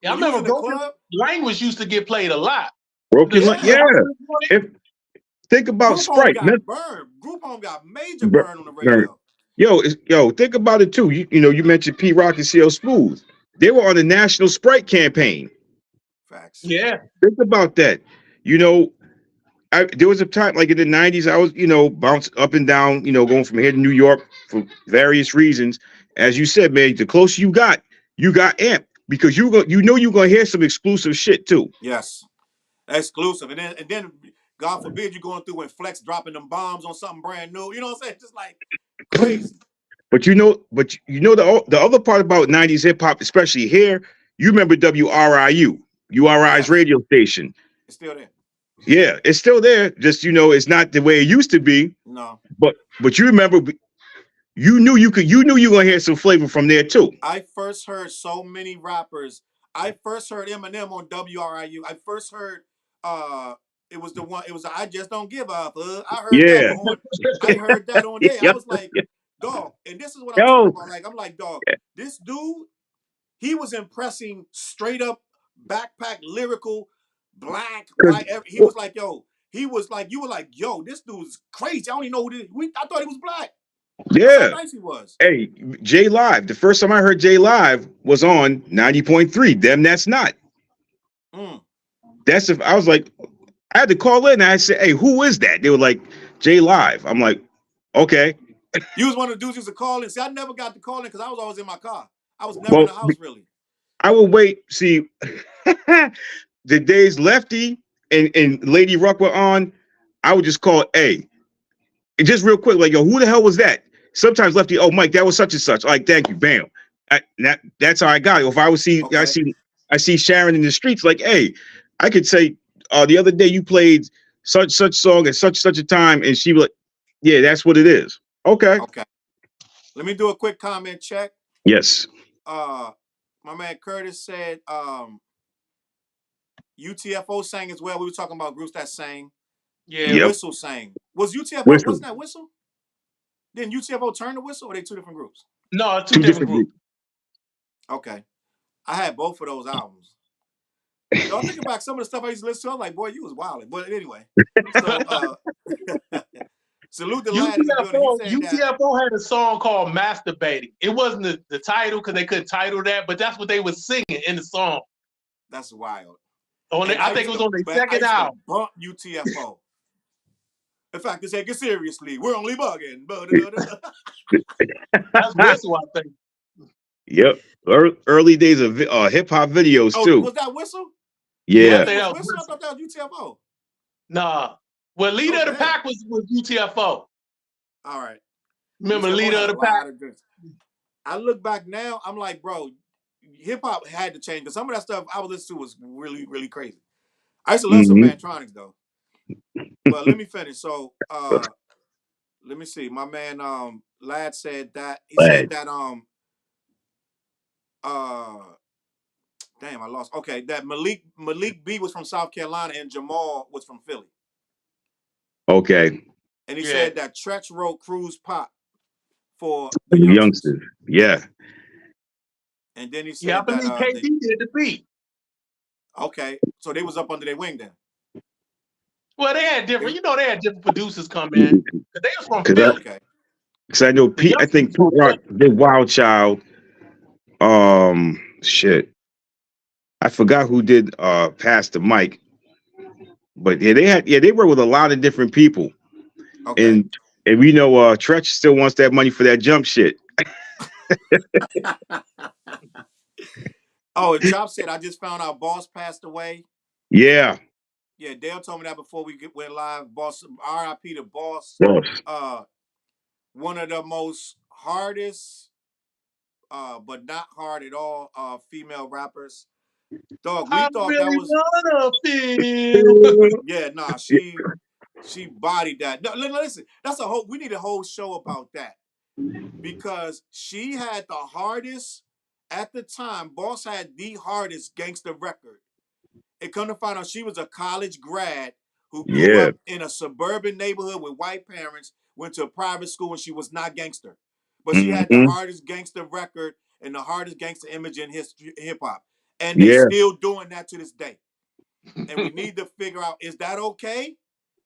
I When you was remember in the Broken club, Language used to get played a lot. broken. yeah. Yeah. If think about Group Home Sprite. got burned. Group Home got major burn on the radio. Yo, think about it too. You mentioned Pete Rock and CL Smooth. They were on the National Sprite campaign. Facts. Yeah. Think about that. You know, there was a time like in the '90s, I was bounced up and down. Going from here to New York for various reasons. As you said, man, the closer you got amped because you're gonna hear some exclusive shit too. Yes. Exclusive. And then God forbid you going through and Flex dropping them bombs on something brand new. You know what I'm saying? Just like crazy. But the other part about '90s hip hop, especially here, you remember WRIU, URI's Yes. radio station. It's still there. Yeah, it's still there. Just it's not the way it used to be. No. But you remember, you knew you were gonna hear some flavor from there too. I first heard so many rappers. I first heard Eminem on WRIU. I first heard it was the one, it was I Just Don't Give Up. I heard that Yeah. on I heard that on there. I Yep. was like, dog, and this is what I'm talking Yo. about. Like, I'm like, dog, this dude, he was impressing straight up backpack lyrical, black, white. He was like, yo, he was like, you were like, yo, this dude's crazy. I don't even know who this. I thought he was black. That's how Yeah. nice he was. Hey, J Live. The first time I heard J Live was on 90.3. Them That's Not. Mm. I was like, I had to call in and I said, hey, who is that? They were like, J Live. I'm like, okay. You was one of the dudes who used to call in. See, I never got to call in because I was always in my car. I was never in the house really. I would wait. See, the days Lefty and Lady Ruck were on, I would just call A. And just real quick, like, yo, who the hell was that? Sometimes Lefty, oh, Mike, that was such and such. Like, thank you, bam. That's how I got it. If I would see, Okay. I see Sharon in the streets, like, hey, I could say, the other day you played such song at such a time, and she was like, yeah, that's what it is. Okay. Okay. Let me do a quick comment check. Yes. My man Curtis said UTFO sang as well. We were talking about groups that sang. Yeah. Yep. Whistle sang. Was UTFO, Whistle. wasn't that Whistle? Didn't UTFO turn to Whistle, or are they two different groups? No, two different groups. Okay. I had both of those albums. Y'all thinking back some of the stuff I used to listen to, I'm like, boy, you was wilding. But anyway. So salute the lad in the building. UTFO had a song called Masturbating. It wasn't the title because they couldn't title that, but that's what they were singing in the song. That's wild. I think it was on their second album. Bump UTFO. In fact, they say, get seriously, we're only bugging. That's Whistle, I think. Yep. Early days of hip hop videos too. Was that Whistle? Yeah. I thought that was UTFO. Nah. Well, Leader of the Pack was UTFO. All right. Remember UTFO Leader of the Pack? I look back now, I'm like, bro, hip hop had to change because some of that stuff I was listening to was really, really crazy. I used to love some Mantronics though. But let me finish. So let me see. My man Lad said that said that damn, I lost. Okay, that Malik B was from South Carolina and Jamal was from Philly. Okay. And he said that Tretch wrote Cruise Pop for the youngsters. Yeah. And then he said I believe KD did the beat. Okay, so they was up under their wing then. Well, they had different producers come in. They was from Philly. Okay. Because I know Pete, I think Pete Rock did Wild Child. Shit. I forgot who did Pass the Mic. But they work with a lot of different people. Okay. And we know Tretch still wants that money for that jump shit. Oh, and Chop said, I just found out Boss passed away. Yeah. Yeah, Dale told me that before we went live. Boss, R.I.P. to Boss. One of the most hardest, but not hard at all, female rappers. Dog, we thought really that was. Yeah, nah, she bodied that. No, listen, we need a whole show about that because she had the hardest at the time, Boss had the hardest gangster record. And come to find out, she was a college grad who grew Yeah. up in a suburban neighborhood with white parents, went to a private school, and she was not gangster. But she had the Mm-hmm. hardest gangster record and the hardest gangster image in hip hop. And they Yeah. still doing that to this day. And we need to figure out, is that okay?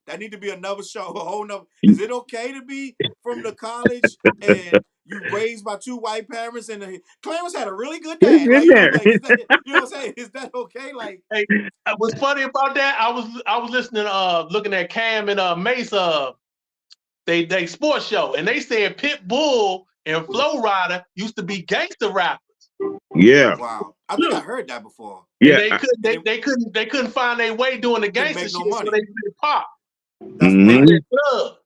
That need to be another show, a whole nother. Is it okay to be from the college and you raised by two white parents and Clarence had a really good It's dad? in Like, there. is that, you know what I'm saying? Is that okay? Like, Hey, what's funny about that? I was listening, looking at Cam and Mace, they sports show, and they said Pitbull and Flow Rider used to be gangster rappers. Yeah. wow. I think I heard that before. And Yeah. they couldn't find their way doing the Couldn't gangster make no shit, so money. they did pop. That's They wild. Mm-hmm. did club.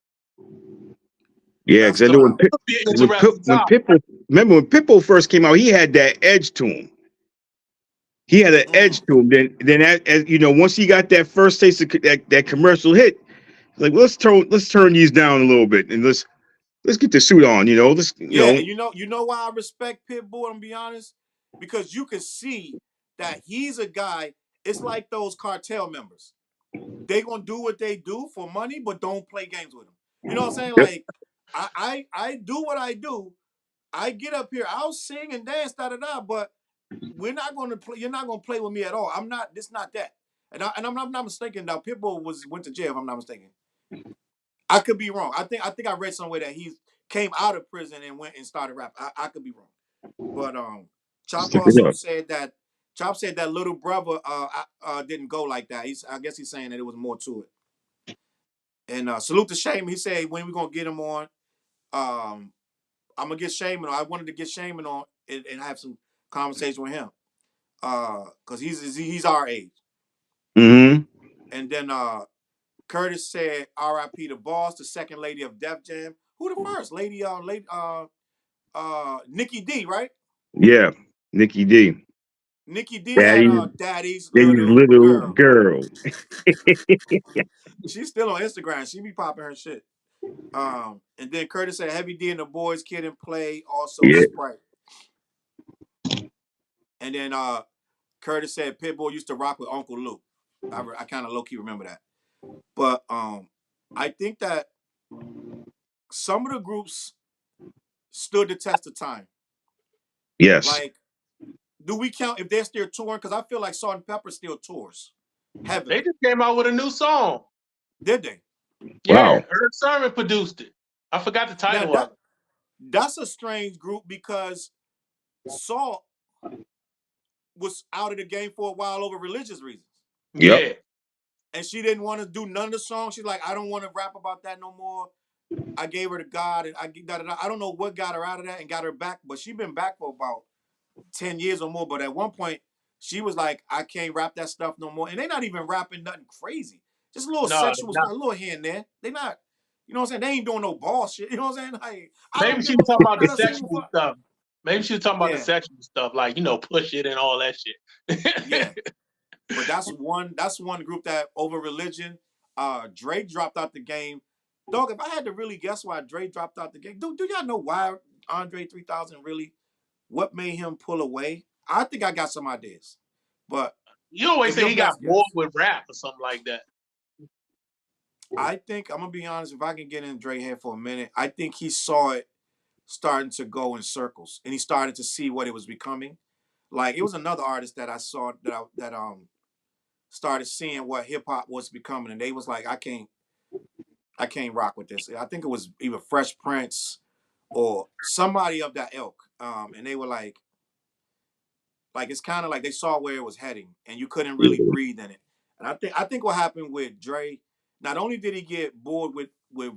Yeah, That's because I know wild. Be an interesting when topic. Pitbull, remember when Pitbull first came out, he had that edge to him. He had an edge to him. Then as you know, once he got that first taste of that commercial hit, like let's turn these down a little bit and let's get the suit on. You know, Yeah, and you know why I respect Pitbull, I'm be honest? Because you can see that he's a guy, it's like those cartel members. They gonna do what they do for money, but don't play games with them. You know what I'm saying? Yep. Like, I do what I do. I get up here, I'll sing and dance, da da da, but we're not gonna play, you're not gonna play with me at all. I'm not, this not that. And I'm not mistaken. Now Pitbull went to jail, if I'm not mistaken. I could be wrong. I think I read somewhere that he came out of prison and went and started rap. I could be wrong. But Let's Chop check it also out. said that little brother didn't go like that. I guess he's saying that it was more to it. And salute to Shaman. He said when we gonna get him on. I'm gonna get Shaman on. I wanted to get Shaman on and have some conversation with him. Cause he's our age. Mm-hmm. And then Curtis said R.I.P. the boss, the second lady of Def Jam. Who the first? Nikki D, right? Yeah, Nikki D. Nikki D had Daddy's Daddy's Daddy's little little girl. girl. She's still on Instagram. She be popping her shit. And then Curtis said Heavy D and the Boys Kid and Play, also Yeah. Sprite. And then Curtis said Pitbull used to rock with Uncle Luke. I kind of low key remember that. But I think that some of the groups stood the test of time. Yes. Like, do we count if they're still touring? Because I feel like Salt and Pepper still tours heavily. They just came out with a new song. Did they? Yeah, Wow. Eric Sermon produced it. I forgot the title of it. That's a strange group because Salt was out of the game for a while over religious reasons. Yep. Yeah. And she didn't want to do none of the songs. She's like, I don't want to rap about that no more. I gave her to God, and I don't know what got her out of that and got her back, but she's been back for about 10 years or more. But at one point, she was like, I can't rap that stuff no more. And they're not even rapping nothing crazy. Just a little sexual stuff, a little here and there. They're not, you know what I'm saying? They ain't doing no ball shit. You know what I'm saying? Like, Maybe she was talking about the I seen sexual stuff. Maybe she was talking about the sexual stuff, like, you know, push it and all that shit. Yeah. But that's one group that over religion, Drake dropped out the game. Dog, if I had to really guess why Drake dropped out the game, do y'all know why Andre 3000 really, what made him pull away? I think I got some ideas. But you always say he got bored with rap or something like that. I think, I'm going to be honest, if I can get in Drake head for a minute, I think he saw it starting to go in circles and he started to see what it was becoming. Like, it was another artist that I saw that started seeing what hip hop was becoming, and they was like, I can't rock with this. I think it was either Fresh Prince or somebody of that ilk. And they were like it's kind of like they saw where it was heading, and you couldn't really breathe in it. And I think what happened with Dre, not only did he get bored with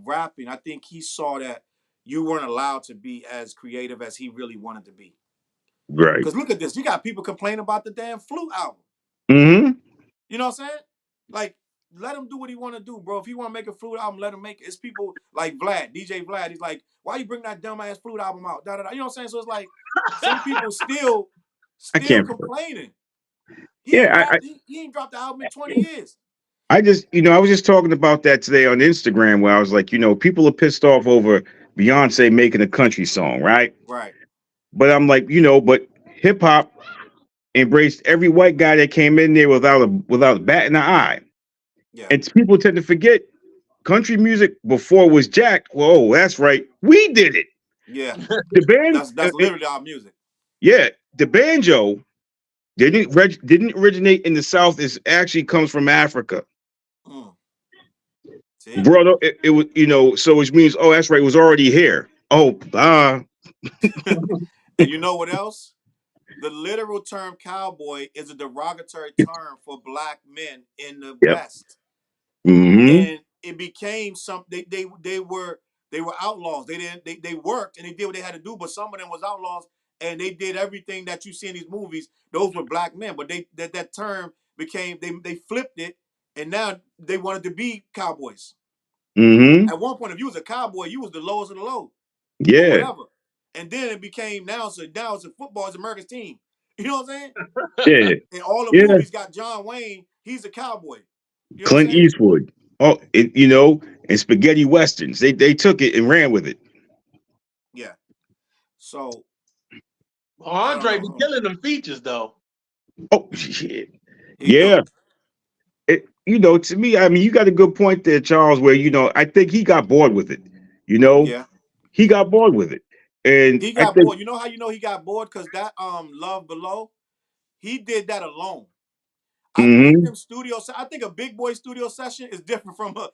rapping, I think he saw that you weren't allowed to be as creative as he really wanted to be. Right. Because look at this, you got people complaining about the damn Flute album. Mm-hmm. You know what I'm saying? Like, let him do what he want to do, bro. If he want to make a Flute album, let him make it. It's people like DJ Vlad. He's like, why you bring that dumbass Flute album out? Da, da, da. You know what I'm saying? So it's like some people still complaining. He ain't dropped the album in 20 years. I was just talking about that today on Instagram where I was like, people are pissed off over Beyonce making a country song, right? Right. But I'm like, but hip hop embraced every white guy that came in there without a bat in the eye. Yeah. And people tend to forget country music before was jacked. Whoa, that's right. We did it. Yeah. The band, That's literally our music. yeah, the banjo didn't originate in the South. It actually comes from Africa. Mm. See? Brought up, it was, so which means, oh, that's right, it was already here. Oh, And you know what else? The literal term cowboy is a derogatory term for black men in the yep. West. Mm-hmm. And it became something they were outlaws. They worked and they did what they had to do, but some of them was outlaws and they did everything that you see in these movies. Those were black men, but that term became they flipped it and now they wanted to be cowboys. Mm-hmm. At one point, if you was a cowboy, you was the lowest of the low or Yeah. whatever. And then it became now it's a football, it's America's team. You know what I'm saying? Yeah. And all the Yeah. movies got John Wayne, he's a cowboy. You know what I'm Clint saying? Eastwood. Oh, and spaghetti westerns. They took it and ran with it. Yeah. So I don't Andre be know. killing them features though. Oh shit. He Yeah. do. To me, I mean, you got a good point there, Charles, where, I think he got bored with it. You know, Yeah. he got bored with it. And He I got think, bored. You know how you know he got bored? Because that Love Below, he did that alone. I think mm-hmm, them studios. I think a Big Boy studio session is different from a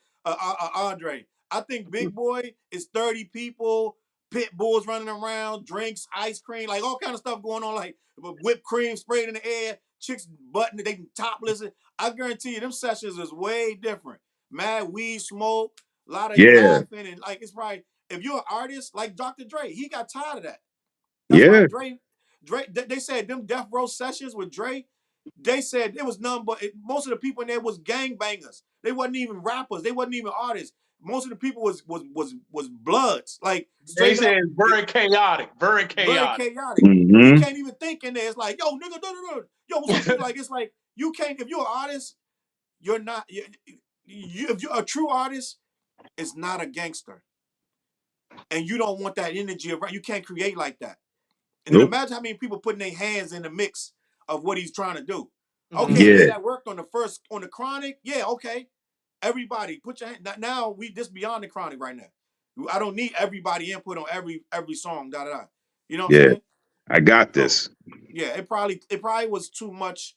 Andre. I think Big Boy is 30 people, pit bulls running around, drinks, ice cream, like all kind of stuff going on, like whipped cream sprayed in the air, chicks button, they topless. I guarantee you, them sessions is way different. Mad weed smoke, a lot of yeah, laughing, and like it's right. If you're an artist like Dr. Dre, he got tired of that. That's why yeah, Dre, they said them Death Row sessions with Dre, they said it was none but most of the people in there was gangbangers. They wasn't even rappers. They wasn't even artists. Most of the people was bloods, like They straight say up, it's very chaotic, very very chaotic. chaotic. You mm-hmm, can't even think in there. It's like, yo, nigga, yo, what's up, nigga? Like it's like you can't. If you're an artist, you're not. If you're a true artist, it's not a gangster, and you don't want that energy around. You can't create like that. And then nope, imagine how many people putting their hands in the mix of what he's trying to do. Okay, Mhm. yeah, yeah, that worked on the Chronic. Yeah, okay. Everybody, put your hand. Now we just beyond the Chronic right now. I don't need everybody input on every song. Da da da. You know what I'm yeah. saying? I got So this. yeah, it probably was too much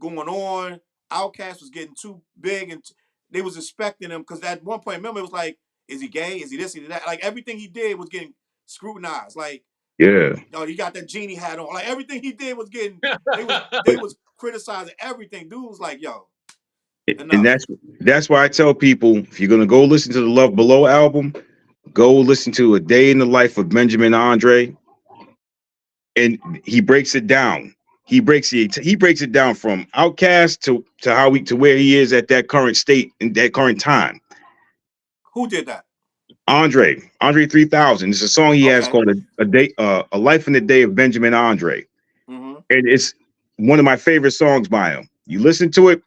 going on. Outkast was getting too big, and they was expecting him because at one point, remember, it was like, is he gay? Is he this? Is he that? Like everything he did was getting scrutinized. Like, Yeah, oh, he got that genie hat on. Like everything he did was getting. They was but they was criticizing everything. Dude was like, yo, and enough. that's why I tell people, if you're gonna go listen to the Love Below album, go listen to A Day in the Life of Benjamin Andre, and he breaks it down. He breaks it down from Outcast to where he is at that current state in that current time. Who did that? Andre 3000. It's a song he has Okay. called a life in the day of Benjamin Andre, Mm-hmm. and it's one of my favorite songs by him. You listen to it,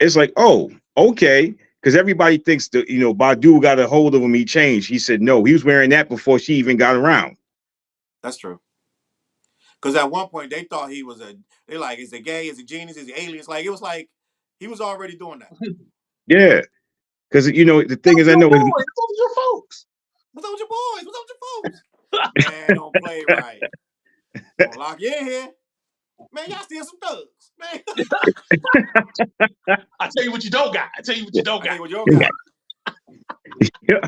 it's like, oh, okay, because everybody thinks that Badu got a hold of him. He changed. He said no. He was wearing that before she even got around. That's true. Because at one point they thought he was they like, is he gay? Is he genius? Is he aliens? Like it was like he was already doing that. Yeah, because the thing Those is, I your know his. boys, those your folks. What's up with your boys? What's up with your folks? Man, don't play right. Gonna lock you in here. Man, y'all steal some thugs. Man, I tell you what you don't got. I tell you what you don't I tell got. you what you got. Yeah.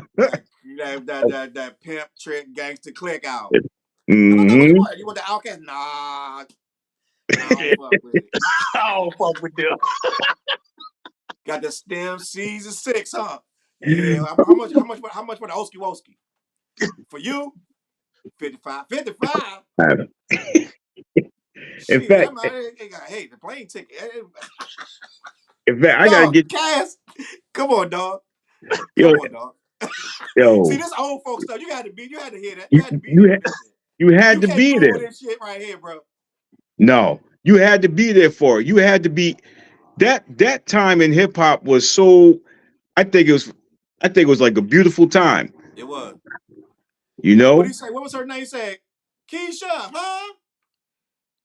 That pimp trick gangster click out. What you Hmm. want? You want the Outcast? Nah, I don't fuck with it. I don't fuck with them. Got the stem season 6, huh? Yeah. How much for the Oski Woski? For you, 55. 55? In Shit, fact, I'm out here. Hey, the plane ticket. I gotta Dog, get Cass. Come on, dog. yo Come on, dog. See, yo. this old folks stuff. You had to hear that. You You had to be you there for had, this shit. you You had to can't be Google there. this shit right here, bro. No, you had to be there for it. You had to be that time in hip hop was so. I think it was. I think it was like a beautiful time. It was. You What did know. he say? What was her name? He said, Keisha, huh?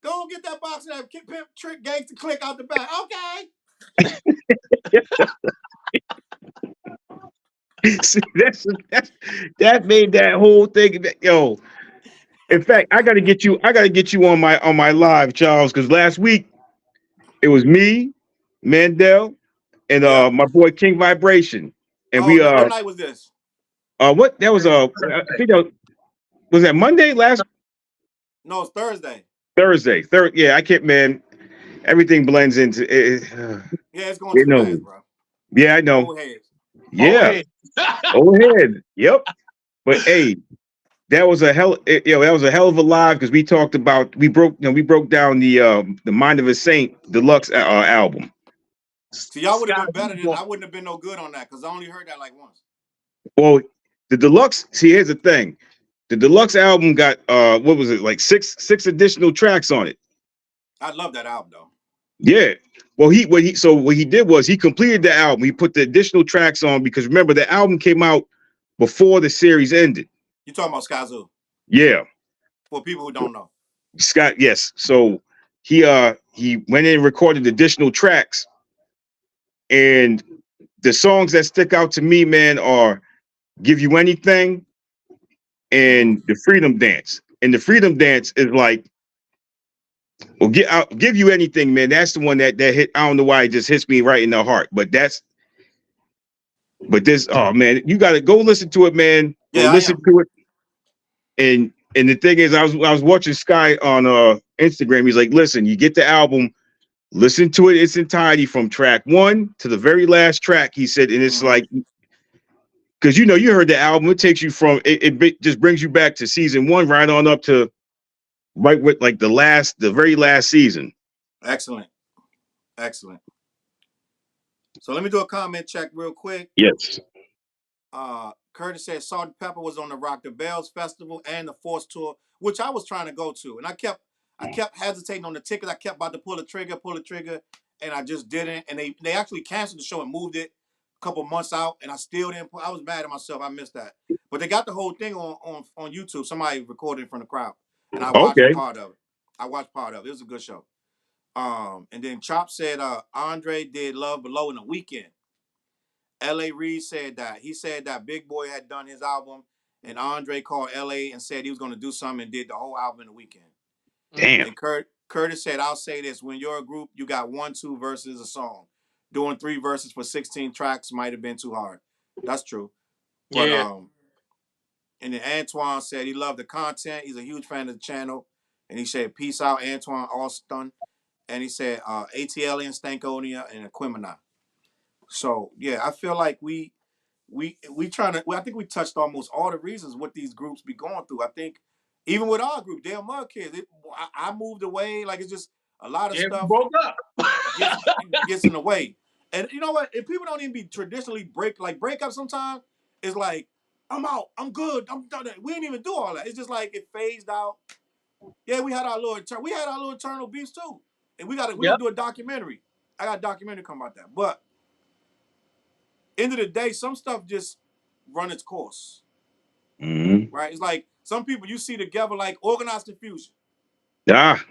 Go get that box of that pimp trick gangster click out the back. Okay. See, that made that whole thing. Yo, in fact, I gotta get you. I gotta get you on my live, Charles, because last week it was me, Mandel, and Yeah. my boy King Vibration, and Oh, we what night was this? what that was I think that was that Monday last No, it's Thursday. Thursday. Yeah, I can't, man. Everything blends into it. Yeah, it's going You too know. fast, bro. Yeah, I know. Old heads. Oh, Yeah, hey. overhead. Yep. But hey, that was a that was a hell of a live because we talked about we broke down the Mind of a Saint deluxe album. See, y'all would have Scott, been better than I wouldn't have been no good on that because I only heard that like once. Well, the deluxe. See, here's the thing: the deluxe album got what was it, like six additional tracks on it. I love that album though. Yeah. Well, what he did was he completed the album. He put the additional tracks on because remember the album came out before the series ended. You talking about Skyzoo? Yeah. For people who don't know. Scott, yes. So he went in and recorded additional tracks, and the songs that stick out to me, man, are "Give You Anything" Mm-hmm. and "The Freedom Dance." And the Freedom Dance is like, well, I'll give you anything, man. That's the one that hit. I don't know why it just hits me right in the heart, but this, oh man, you got to go listen to it, man. Go Yeah, I listen am. to it. And the thing is, I was watching Sky on Instagram. He's like, listen, you get the album. Listen to it its entirety from track one to the very last track. He said, and it's Mm-hmm. like, because you heard the album, it takes you from it just brings you back to season one, right on up to right with like the very last season. Excellent. Excellent. So let me do a comment check real quick. Yes. Curtis said Salt and Pepper was on the Rock the Bells Festival and the Force Tour, which I was trying to go to. And I kept hesitating on the ticket. I kept about to pull the trigger, and I just didn't. And they actually canceled the show and moved it a couple months out, and I still didn't I was mad at myself. I missed that. But they got the whole thing on YouTube. Somebody recorded it from the crowd. And I watched Okay. part of it. It was a good show. And then Chop said Andre did Love Below in the weekend. L.A. Reid said that. He said that Big Boy had done his album, and Andre called L.A. and said he was going to do something and did the whole album in a weekend. Damn. And Curtis said, I'll say this. When you're a group, you got 1-2 verses a song. Doing 3 verses for 16 tracks might have been too hard. That's true. But Yeah. And then Antoine said he loved the content. He's a huge fan of the channel. And he said, peace out, Antoine Alston. And he said, ATL and Stankonia and Equimina. So yeah, I feel like we trying to. I think we touched almost all the reasons what these groups be going through. I think even with our group, Dale Mud Kids, I moved away. Like it's just a lot of Yeah, we stuff broke up. gets in the way. And you know what? If people don't even be traditionally break up sometimes, it's like I'm out, I'm good, I'm done. We didn't even do all that. It's just like it phased out. Yeah, we had our little internal beefs too, and we're Yep. gonna do a documentary. I got a documentary come about that, but end of the day, some stuff just run its course, Mm-hmm. right? It's like some people you see together, like Organized Confusion. Ah,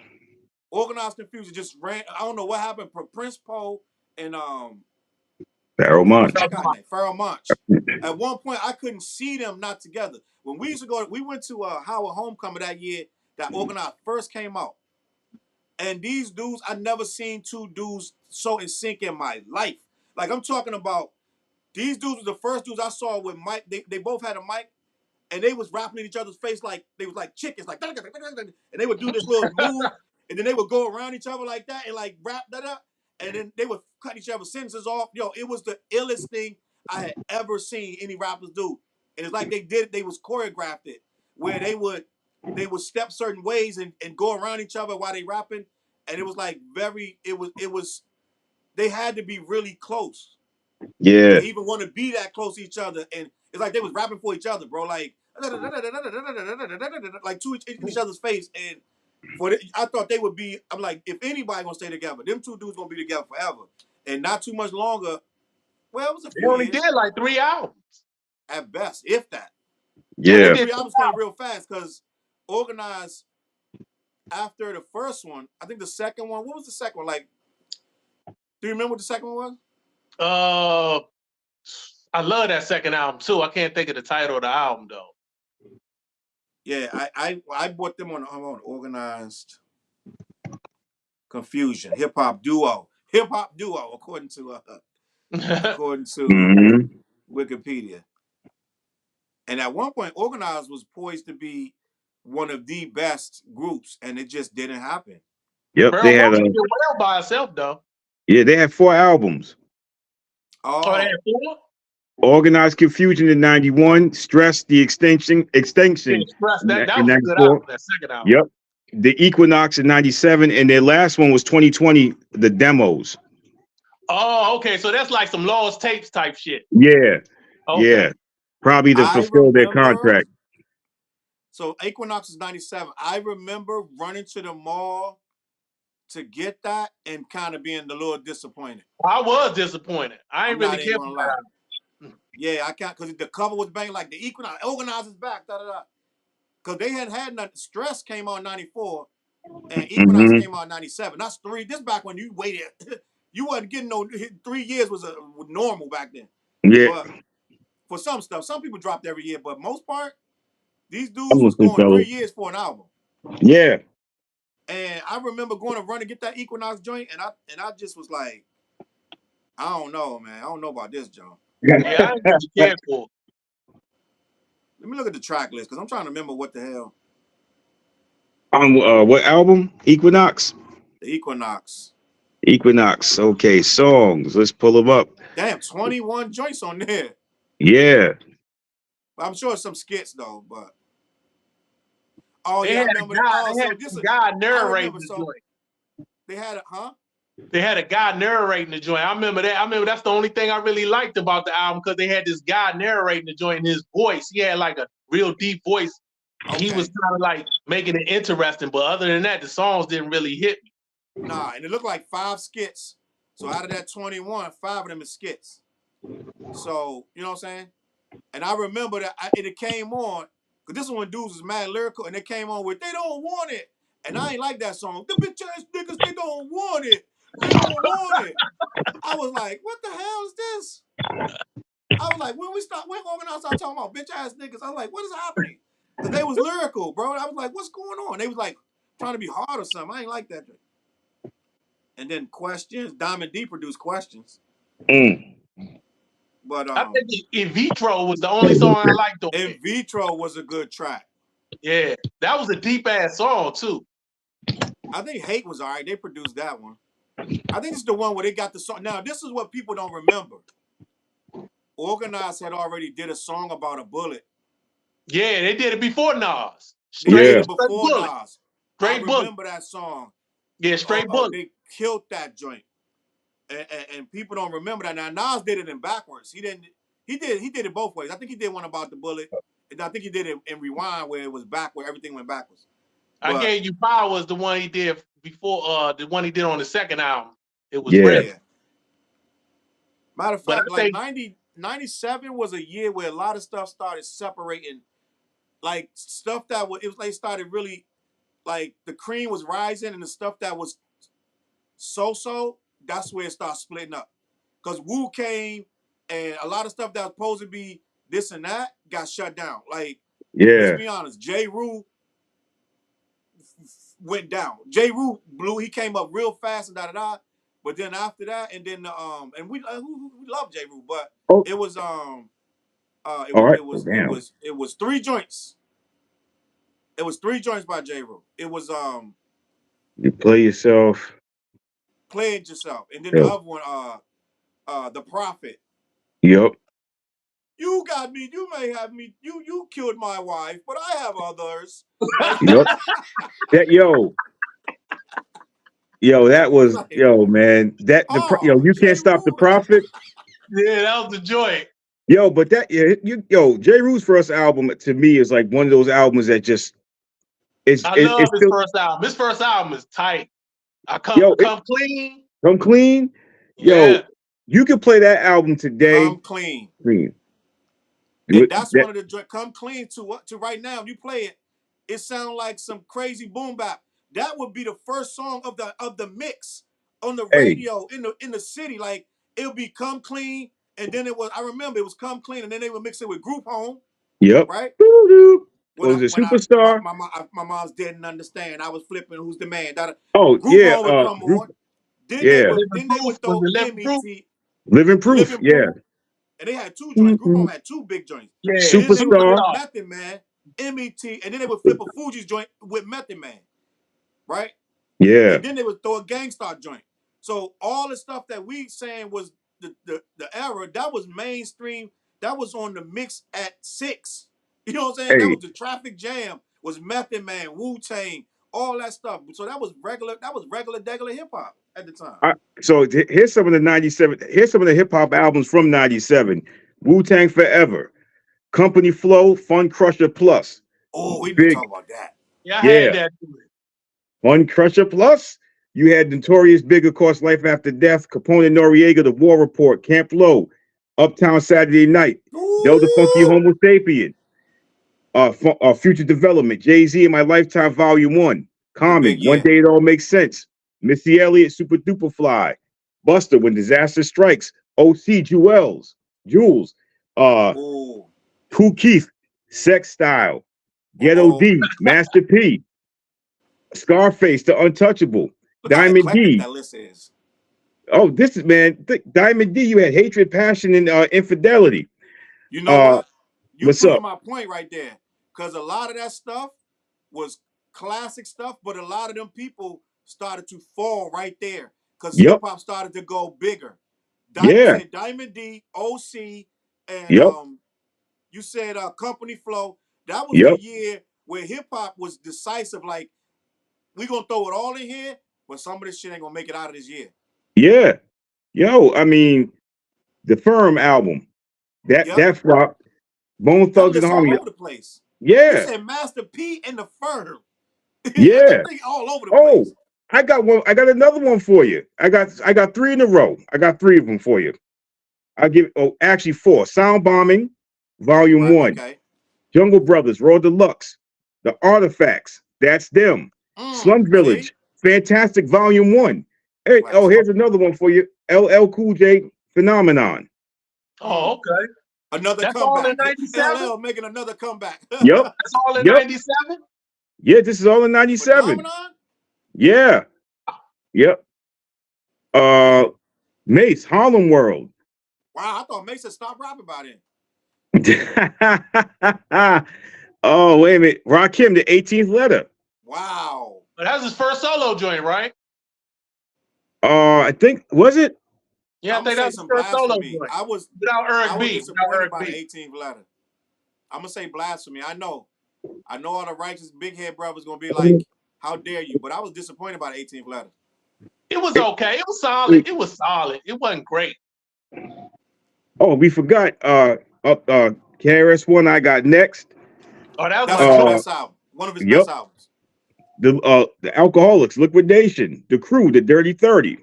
Organized Confusion just ran. I don't know what happened. Prince Poe and Barrel what was Munch. that guy name? Pharoah Monch. At one point, I couldn't see them not together. When we used to go, we went to Howard Homecoming that year that Organized first came out, and these dudes, I never seen two dudes so in sync in my life. Like I'm talking about, these dudes were the first dudes I saw with Mike. They both had a mic, and they was rapping in each other's face like they was like chickens, like and they would do this little move, and then they would go around each other like that and like rap that up, and then they would cut each other's sentences off. Yo, it was the illest thing I had ever seen any rappers do. And it's like they was choreographed it, where they would step certain ways and go around each other while they rapping, and it was like it was they had to be really close Yeah. to even want to be that close to each other. And it's like they was rapping for each other, bro. Like to each other's face. And I thought they would be. I'm like, if anybody gonna stay together, them two dudes gonna be together forever. And not too much longer. Well, it was a They few only years did like 3 albums. at best, if that. Yeah, And they Yeah. them did 3 3 albums came albums. real fast because Organized after the first one, I think the second one. What was the second one like? Do you remember what the second one was? I love that second album too. I can't think of the title of the album though. Yeah, I bought them on Organized Confusion, hip hop duo, according to Mhm. Wikipedia. And at one point, Organized was poised to be one of the best groups, and it just didn't happen. Yep, they Pearl had One did well by herself though. they had 4 albums. Oh, they had Oh, 4? Organized Confusion in 91, Stress the Extinction Yeah, Express. in That was a good album. 94. That second album. Yep. The Equinox in 97, and their last one was 2020, the demos. Oh, okay. So that's like some lost tapes type shit. Yeah. Okay. Yeah. Probably to I fulfill their remember. contract. So Equinox is 97. I remember running to the mall to get that and kind of being a little disappointed. I was disappointed. I I'm ain't really not even care gonna for lie. that. Yeah, I can't because the cover was banging like the Equinox, Organized is back, da da da. Because they hadn't had nothing. Stress came out in 94 and Equinox Mhm. came out in 97. That's 3. This back when you waited. You wasn't getting no 3 years was normal back then. Yeah. But for some stuff, some people dropped every year, but most part, these I'm dudes was listening, going 3 fellas. years for an album. Yeah. And I remember going to run to get that Equinox joint, and I just was like, I don't know, man. I don't know about this joint. Yeah, I ain't really care for it. Let me look at the track list because I'm trying to remember what the hell. On what album? Equinox? The Equinox. Equinox. Okay, songs. Let's pull them up. Damn, 21 joints on there. Yeah. I'm sure it's some skits though, but oh They yeah, I had a remember. guy. Oh, They so had this some is guy I narrating remember. the So joint. they had a They had a guy narrating the joint. I remember that. I remember that's the only thing I really liked about the album because they had this guy narrating the joint in his voice. He had like a real deep voice. And Okay. he was kind of like making it interesting. But other than that, the songs didn't really hit me. Nah, and it looked like 5 skits. So out of that 21, 5 of them is skits. So you know what I'm saying? And I remember that it came on because this is when dudes was mad lyrical, and it came on with "They Don't Want It," and I ain't like that song. The bitch ass niggas, they don't want it. They don't want it. I was like, what the hell is this? I was like, when Organized start talking about bitch ass niggas, I was like, what is happening? Because they was lyrical, bro. I was like, what's going on? They was like trying to be hard or something. I ain't like that. And then Questions, Diamond D produced Questions. Mm. But I think In Vitro was the only song I liked on In it. Vitro was a good track. Yeah, that was a deep ass song too. I think Hate was all right. They produced that one. I think it's the one where they got the song. Now, this is what people don't remember. Organized had already did a song about a bullet. Yeah, they did it before Nas. They Straight, did it straight before bullet. Nas. I Straight bullet. remember that song. Yeah, straight bullet. They killed that joint. And people don't remember that. Now, Nas did it in backwards. He did it both ways. I think he did one about the bullet. And I think he did it in Rewind where it was back, where everything went backwards. I Gave You Power was the one he did before the one he did on the second album. It was Red. Yeah. Matter of fact, like 97 was a year where a lot of stuff started separating. Like stuff that was, it was like started really, like the cream was rising and the stuff that was so, that's where it started splitting up. Because Wu came and a lot of stuff that was supposed to be this and that got shut down. Like, let's be honest, J. Rue went down. J. Rue blew, he came up real fast and da-da-da. But then after that, and then and we love J. Rue, but it was it was 3 joints. It was 3 joints by J. Rue. It was You Play Yourself. Play It Yourself. And then the other one, The Prophet. Yep. You got me, you may have me, you killed my wife, but I have others. Yep. Yo, that was Like, man. You can't stop the prophet. Yeah, that was the joint. Yo, but J. Rue's first album to me is like one of those albums that just I love his first album. His first album is tight. Come Clean. Come Clean. Yeah. Yo, you can play that album today. Come Clean. And that's one of the Come Clean to right now. If you play it, it sounds like some crazy boom bap. that would be the first song of the mix on the Hey, radio in the city. Like it would be Come Clean, and then I remember it was Come Clean, and then they would mix it with Group Home, yep. right? Doo-doo. When Was I a when I superstar? my mom's didn't understand. I was flipping Who's the Man. That Oh Group yeah, Home would come group, on. Then they yeah. would Living then they proof would was throw it living proof? MET, Living Proof, Living yeah. Proof, and they had two joints. Group Mhm. Home had two big joints. Yeah, Then they would flip Superstar, superstar. Method Man, MET, and then they would flip a Fuji's joint with Method Man, right? yeah. And then they would throw a Gangstar joint. So all the stuff that we saying was the era, that was mainstream. That was on the mix at 6. You know what I'm saying? That Hey, was the Traffic Jam, was Method Man, Wu-Tang, all that stuff. So that was regular hip hop at the time. so here's some of the '97. Here's some of the hip hop albums from '97. Wu Tang Forever, Company Flow, Fun Crusher Plus, Oh, we need to Big, talk about that. Yeah, I yeah. had that. Fun Crusher Plus. You had Notorious Big, of course, Life After Death, Capone and Noriega, The War Report, Camp Low, Uptown Saturday Night, Del the Funky Ooh, Homo Sapien, Future Development, Jay-Z in My Lifetime Volume 1, was Common, big, One yeah. Day It All Makes Sense, Missy Elliott, Super Duper Fly, Buster, When Disaster Strikes, OC, Jules, uh, Ooh, Pooh Keith, Sex Style, Ghetto uh-oh. D, Master P, Scarface, The Untouchable, Look how Diamond eclectic D. that list is. Oh, this is, man, Diamond D. You had Hatred, Passion, and Infidelity. You know Uh, what? You what's proving up? my point right there. Because a lot of that stuff was classic stuff, but a lot of them people started to fall right there because hip Yep, hop started to go bigger. You yeah, said Diamond D, OC, and yep, you said Company Flow. That was the yep, year where hip hop was decisive. Like we gonna throw it all in here, but some of this shit ain't gonna make it out of this year. yeah. Yo, I mean, the Firm album, Yep, that flopped. Bone that Thugs and list all Harmony. over the place. You Yeah, said Master P and the Firm. That yeah. thing all over the Oh, place. I got one. I got another one for you. I got three in a row. I got three of them for you. I give actually four. Sound Bombing, Volume Right? One. Okay. Jungle Brothers, Raw Deluxe, The Artifacts, That's Them, Slum See, Village, Fantastic Volume 1. Hey, oh, classic. here's another one for you. LL Cool J Phenomenon. Oh, okay. Another That's all in comeback. '97. LL making another comeback. Yep, That's all in yep. '97. Yeah, this is all in 97. Phenomenon. Yeah, yep. Uh Damn. Mace, Harlem World. Wow, I thought Mason stopped rapping by then. Oh, wait a minute. Rakim, the 18th letter. Wow. But that was his first solo joint, right? I think, was it? Yeah, I I'm gonna think that say was his some first solo blasphemy. joint. I was Without I Eric was B. Without disappointed Eric by the B. 18th letter. I'm gonna say blasphemy. I know all the righteous big head brothers gonna be like, "How dare you?" But I was disappointed by the 18th letter. It was okay. It was solid. It was solid. It wasn't great. Oh, we forgot. KRS-One, I got next. Oh, that was That's my his Uh, joint. best album. One of his best yep. albums. The Alcoholics, Liquidation, The Crew, The Dirty 30.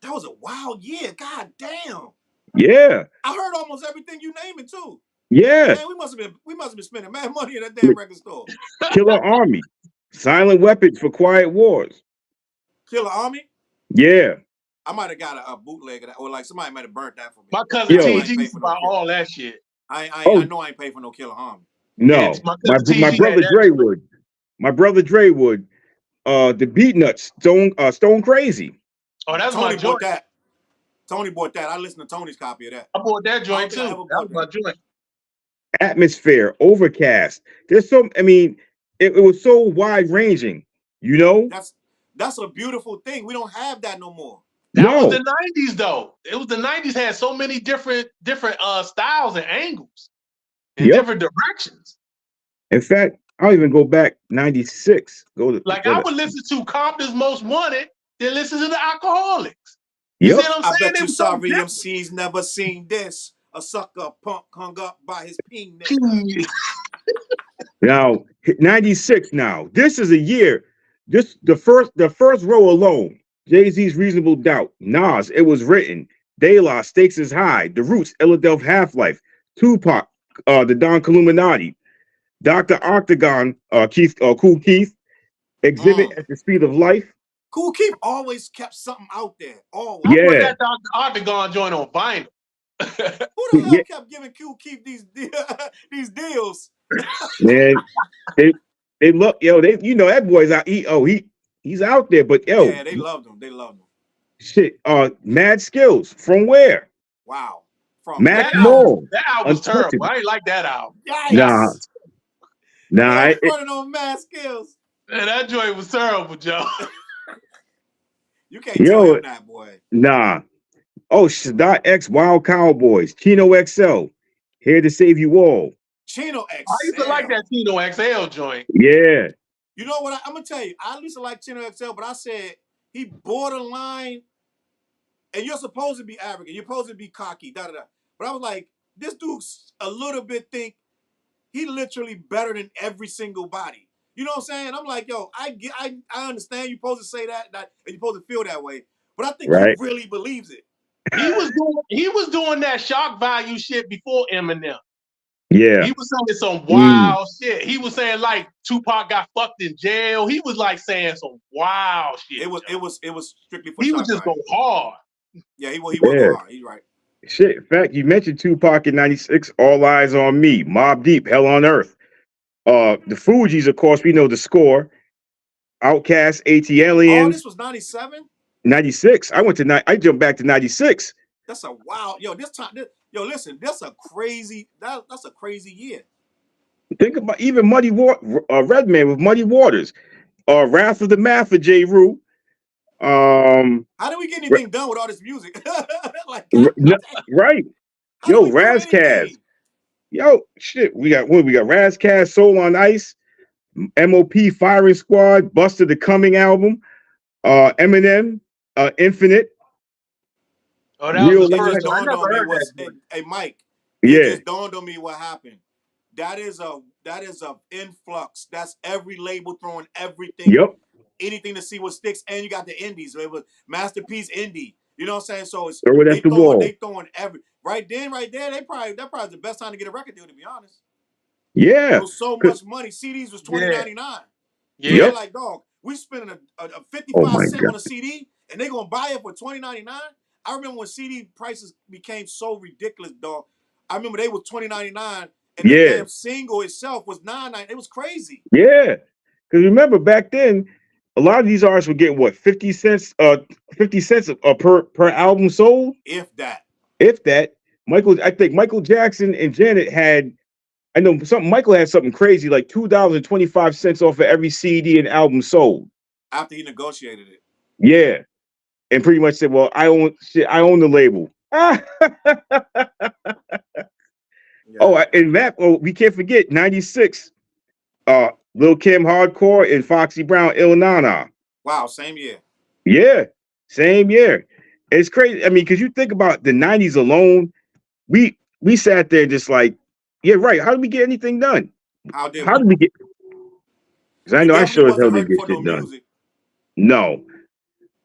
That was a wild year. God damn. Yeah, I heard almost everything you naming too. yeah. Man, we must have been spending mad money in that damn record store. Killer Army, Silent Weapons for Quiet Wars. Killer Army. Yeah, I might have got a bootleg of that, or like somebody might have burnt that for me. My cousin I know yo, I ain't TG pay used for to no buy killer. all that shit. oh I know I ain't pay for no Killer Army. Yeah, no, my cousin my TG had brother that Dre joint. would. My brother Dre would. The Beat Nuts, Stone Crazy. Oh, that's my Tony bought joint. that. Tony bought that. I listened to Tony's copy of that. I bought that I joint don't think I too. ever That was bought my that. joint. Atmosphere, Overcast. There's so, I mean, it was so wide ranging, you know? That's a beautiful thing. We don't have that no more. That was No, the '90s though. It was the '90s had so many different styles and angles and yep. different directions. In fact, I'll even go back 96. Like I would listen to Compton's Most Wanted, then listen to the Alcoholics. You see Yep. what I'm I saying? bet They you were so sorry different. MC's never seen this. A sucker punk hung up by his penis. Now, 96 now. This is a year. This the first row alone. Jay-Z's Reasonable Doubt. Nas, It Was Written. De La, Stakes is High. The Roots, Philadelphia Half-Life. Tupac, The Don Illuminati. Dr. Octagon, Cool Keith. Exhibit at the Speed of Life. Cool Keith always kept something out there. I Always. put Yeah. that Octagon joint on vinyl. Who the hell Yeah, kept giving Cool Keith these these deals? man. They look, yo, they that boy's out. He's out there, but yo, Yeah, they loved him. They loved him. shit. Mad Skills from where? Wow. From Mac That where? album, Mall. that album was terrible. Untouchable. I ain't like that album. Nah, Yikes! nah. Yo, running on mad skills. Man, that joint was terrible, Joe. You can't tell Yo, him that, boy. nah. Oh, Shaddai X Wild Cowboys. Chino XL. Here to save you all. Chino I used to like XL. that Tino XL joint. Yeah. You know what? I'm gonna tell you. I used to like Chino XL, but I said he borderline. And you're supposed to be arrogant. You're supposed to be cocky. Da da da. But I was like, this dude's a little bit think he literally better than every single body. You know what I'm saying? I'm like, yo, I understand you're supposed to say that and you're supposed to feel that way, but I think he Right. really believes it. He was doing that shock value shit before Eminem. Yeah. He was saying some wild shit. He was saying like Tupac got fucked in jail. He was like saying some wild shit. It was strictly for he shock was just value. going hard. Yeah, he was going hard. He's right. Shit. In fact, you mentioned Tupac in '96. All Eyes on Me. Mobb Deep. Hell on Earth. The Fugees, of course, we know the score. Outkast, AT Oh, Aliens. this was 97? 96. I jumped back to 96. That's a wow. Yo, listen, that's a crazy year. Think about even Redman with Muddy Waters. Wrath of the Math of J. Rue. How do we get anything done with all this music? Like, Right. how Yo, do we do Razkaz. anything? Yo, shit. We got Razkaz, Soul on Ice, MOP, Firing Squad, Buster the Coming album, Eminem, Infinite. Oh, that was Real the It first just Life. one. I dawned never on me heard that joint. hey Mike, it Yeah. just dawned on me what happened. That is a influx. That's every label throwing everything, Yep. anything to see what sticks, and you got the indies. So it was Masterpiece Indie. You know what I'm saying? So it's Throw it at the wall. they throwing every right there. That probably the best time to get a record deal, to be honest. Yeah. It was so much money. CDs was $20.99. Yeah. So they're like, dog, we spending a 55 cent God. on a CD, and they gonna buy it for $20.99. I remember when CD prices became so ridiculous, dog. I remember they was $20.99, and the damn single itself was $9.99. It was crazy. Yeah. Because remember back then, a lot of these artists were getting what 50 cents, 50 cents per album sold, If that. if that. I think Michael Jackson and Janet had. I know something. Michael had something crazy like $2.25 off of every CD and album sold. After he negotiated it. Yeah, and pretty much said, "Well, I own the label." Yeah. Oh, and that. Oh, we can't forget '96. Lil Kim Hardcore and Foxy Brown Il Nana. Wow, same year. Yeah, same year. It's crazy. I mean, because you think about the '90s alone, we sat there just like, yeah, right. How did we get anything done? How did How did we get? Because I You know I definitely sure as hell wasn't didn't hurting get for no shit done. music.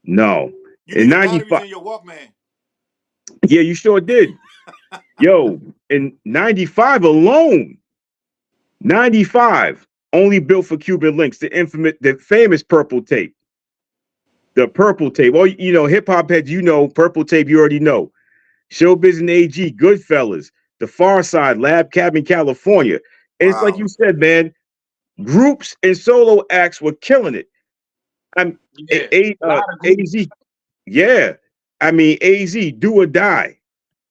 No. You In needed batteries '95, in your Walkman. yeah, you sure did. Yo, in '95 alone, '95 only built for Cuban Links, the famous purple tape. The purple tape. Well, hip hop heads, purple tape, you already know. Showbiz and AG, Goodfellas, The Far Side, Lab Cabin, California. And it's like Wow. you said, man, groups and solo acts were killing it. I'm AZ. Yeah. I mean, AZ, Do or Die.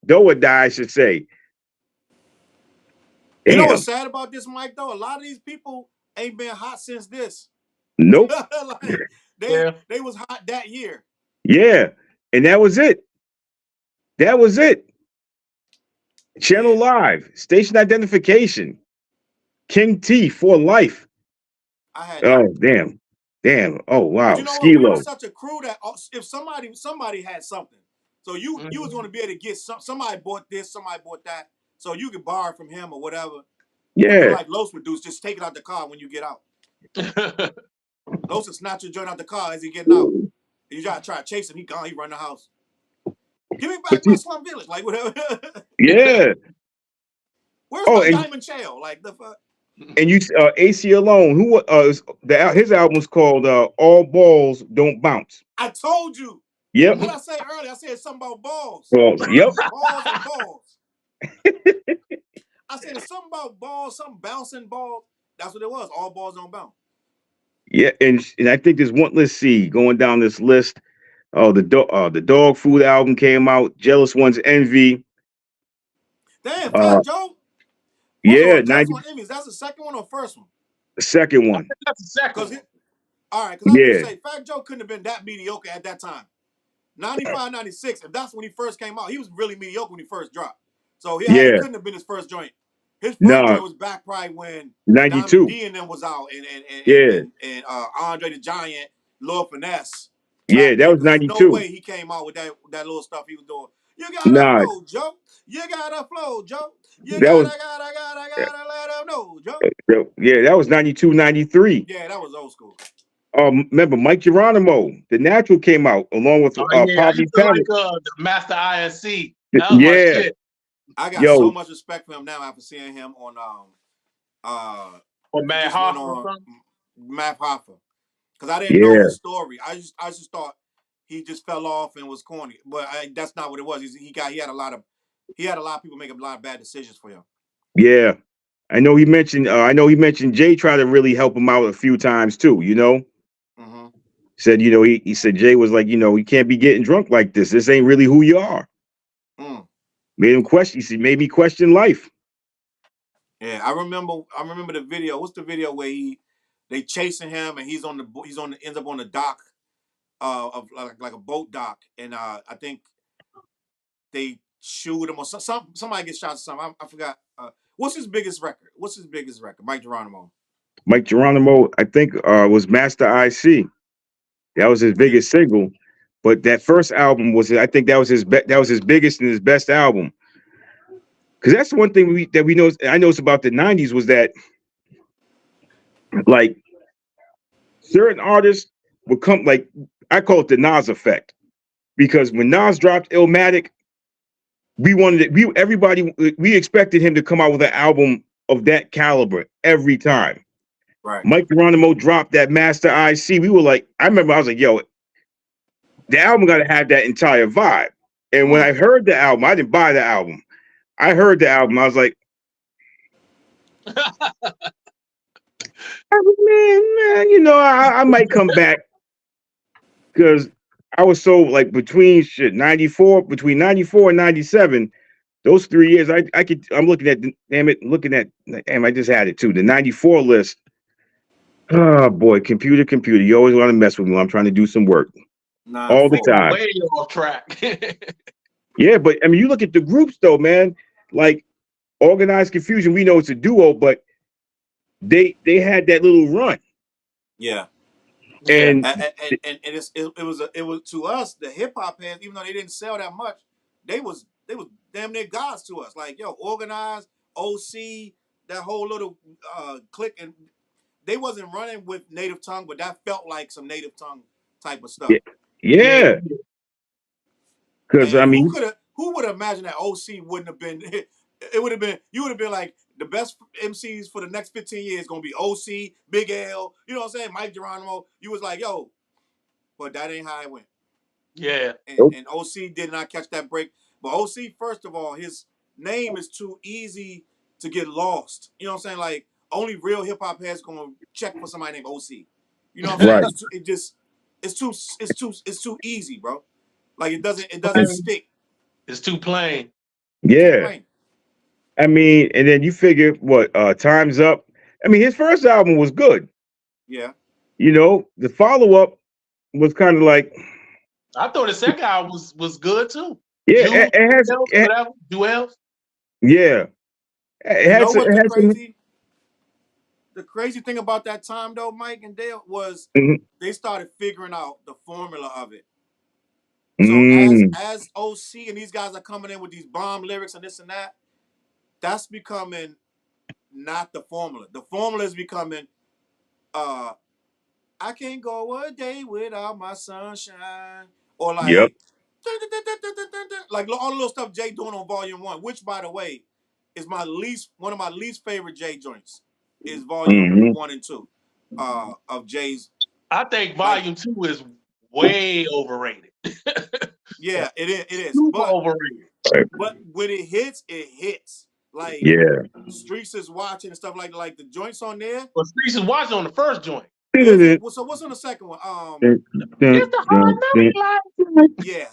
Do or Die, I should say. You know Damn. what's sad about this, Mike, though? A lot of these people ain't been hot since this. Nope. Like, they was hot that year. Yeah. And that was it. That was it. Channel Live, station identification, King T for life. I had Oh, damn. Oh, wow. But you know what? We were Skilo. such a crew that if somebody had something, so you was going to be able to get somebody bought this, somebody bought that, so you could borrow from him or whatever. Yeah. Like Los would do, is just take it out the car when you get out. Los will snatch your joint out the car as he getting out. And you try to chase him, he gone, he run the house. Give me back my slum village, like whatever. Yeah. Where's my diamond chail? Like the fuck? And you AC alone, his album was called All Balls Don't Bounce. I told you. Yep. What I say earlier, I said something about balls. Balls. Yep. Balls and balls. I said it's something about balls, something bouncing balls. That's what it was. All balls don't bounce. Yeah, and I think there's one. Let's see, going down this list. Oh, the dog food album came out. Jealous One's Envy. Damn, Uh, Fat Joe. Wait, yeah, Jealous 90, One Emmys. That's the second one or first one? the second one. That's the second Cause one. all right, because I was Yeah, gonna say Fat Joe couldn't have been that mediocre at that time. 95, 96, if that's when he first came out, he was really mediocre when he first dropped. So he yeah. couldn't have been his first joint. His first Nah, joint was back probably when Diamond 92. D and them was out and Yeah, Andre the Giant, Lil Finesse, yeah. Trap That was Niggas. There's no 92. way he came out with that little stuff he was doing. You gotta Nah, flow, Joe. You gotta flow, Joe. You that was gotta let him know, Joe. yeah. That was 92, 93. Yeah, that was old school. Remember Mike Geronimo, The Natural came out along with Oh yeah, I Poverty used to like Palace. the Master INC. That was my Yeah, shit. I got so yo, much respect for him now after seeing him on Or he Mad just went Hoffa or on something. Matt Hoffa because I didn't know yeah, his story. I just thought he just fell off and was corny, but that's not what it was. He had a lot of people make a lot of bad decisions for him. yeah. I know he mentioned Jay tried to really help him out a few times too. Mm-hmm. Said, he said Jay was like, you can't be getting drunk like this. This ain't really who you are. Mm. Made him question. He said, made me question life. Yeah, I remember the video. What's the video where they chasing him and ends up on the dock of like a boat dock and I think they shoot him or somebody gets shot or something. I forgot. What's his biggest record? Mike Geronimo. Mike Geronimo, I think, was Master IC. That was his Yeah. biggest single. But that first album I think that was that was his biggest and his best album. Because that's the one thing we know. I noticed about the '90s was that like certain artists would come like I call it the Nas effect. Because when Nas dropped Illmatic, we expected him to come out with an album of that caliber every time. Right. Mike Geronimo dropped that Master IC. We were like, I remember I was like, yo, the album got to have that entire vibe. And when I heard the album, I didn't buy the album. I heard the album. I was like, man, I might come back because I was so like between 94 and 97, those 3 years, I'm looking at, damn, I just had it too. The 94 list. Oh boy, computer. You always want to mess with me when I'm trying to do some work all the 9-4. time. Way off track. Yeah, but I mean, you look at the groups though, man. Like Organized Confusion, we know it's a duo, but they had that little run, Yeah. Yeah. and It was to us the hip hop heads, even though they didn't sell that much, they was damn near gods to us. Like Organized, OC, that whole little clique, and they wasn't running with native tongue, but that felt like some native tongue type of stuff. Yeah. yeah, because I And mean, who would have imagined that OC wouldn't have been? It would have been you would have been like the best MCs for the next 15 years gonna be OC, Big L. You know what I'm saying? Mike Geronimo. You was like, yo, but that ain't how it went. Yeah. And OC did not catch that break. But OC, first of all, his name is too easy to get lost. You know what I'm saying? Like only real hip hop heads gonna check for somebody named OC. You know what I'm saying? right, It's too easy, bro. Like it doesn't stick. It's too plain. It's too yeah. plain. I mean, and then you figure what? Time's Up. I mean, his first album was good. Yeah. The follow up was kind of like, I thought the second album was good too. yeah, Jules, it has, whatever, Duels. yeah, You know what it has some. the crazy thing about that time though, Mike and Dale, was Mhm. they started figuring out the formula of it. So Mm, as OC and these guys are coming in with these bomb lyrics and this and that, that's becoming not the formula. The formula is becoming uh I can't go a day without my sunshine. Or yep. like all the little stuff Jay doing on volume one, which by the way is one of my least favorite Jay joints. is volume 1 and 2 of Jay's. I think Like, volume 2 is way overrated. yeah, it is. It is. Super overrated. But when it hits, it hits. Like Yeah. Streets is watching and stuff like the joints on there. But Streets is watching on the first joint. Is it? So what's on the second one? It's the hard knock life. Yeah.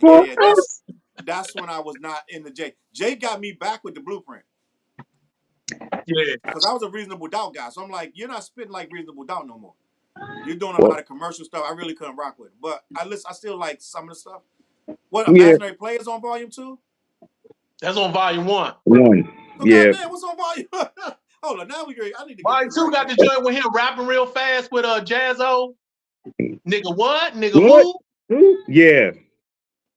That's when I was not in the Jay. Jay got me back with the Blueprint. Yeah. Because I was a Reasonable Doubt guy. So I'm like, you're not spitting like Reasonable Doubt no more. You're doing a lot of commercial stuff I really couldn't rock with. But I still like some of the stuff. What, Imaginary Players on volume 2? That's on volume 1. So goddamn, what's on volume? Hold on, now I need to get volume 2 got the joint with him rapping real fast with Jazzo. Nigga what? Nigga who? Yeah.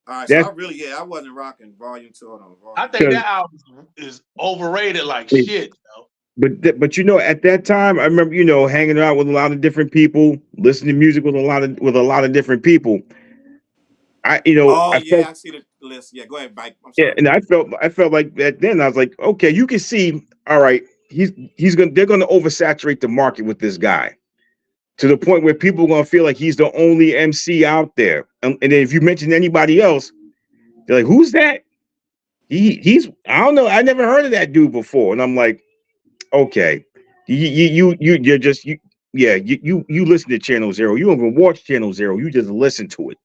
All right, so I wasn't rocking volume 2. Hold on. I think that album is overrated like shit, though. But you know, at that time, I remember, you know, hanging out with a lot of different people, listening to music with a lot of different people. I see the list. Yeah, go ahead, Mike. I'm sorry. Yeah, and I felt like that then. I was like, okay, you can see, all right, they're gonna oversaturate the market with this guy to the point where people are gonna feel like he's the only MC out there. And then if you mention anybody else, they're like, who's that? He's I don't know, I never heard of that dude before. And I'm like, okay, you listen to Channel Zero. You don't even watch Channel Zero. You just listen to it.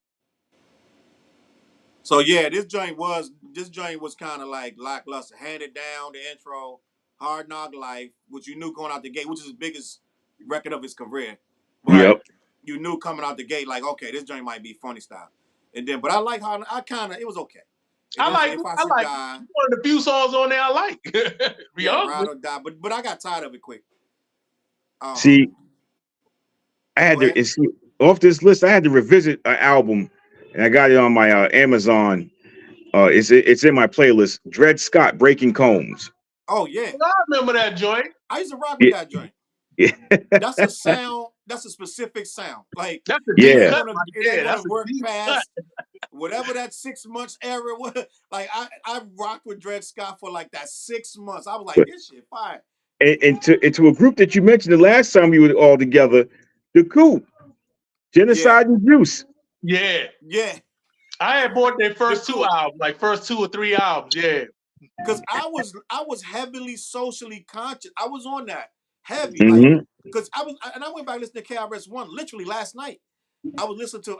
So yeah, this joint was kind of like lackluster. Handed Down, the intro, Hard Knock Life, which you knew going out the gate, which is his biggest record of his career. But you knew coming out the gate, like, okay, this joint might be funny style. And then, but I like how it was okay. I like one of the few songs on there I like. Ride or Die, but I got tired of it quick. See, I had to off this list. I had to revisit an album, and I got it on my Amazon. It's in my playlist. Dred Scott, Breaking Combs. Oh yeah, I remember that joint. I used to rock with that joint. Yeah, that's a sound. That's a specific sound. Like that's a deep cut. That's work past whatever that 6 months era was. Like I rocked with Dred Scott for like that 6 months. I was like, this shit fire. And to a group that you mentioned the last time we were all together, the Coup, Genocide and Juice. Yeah. I had bought their first 2 albums, like first 2 or 3 albums. Yeah. Because I was heavily socially conscious. I was on that heavy. Because I went back listening to KRS-One literally last night. I listened to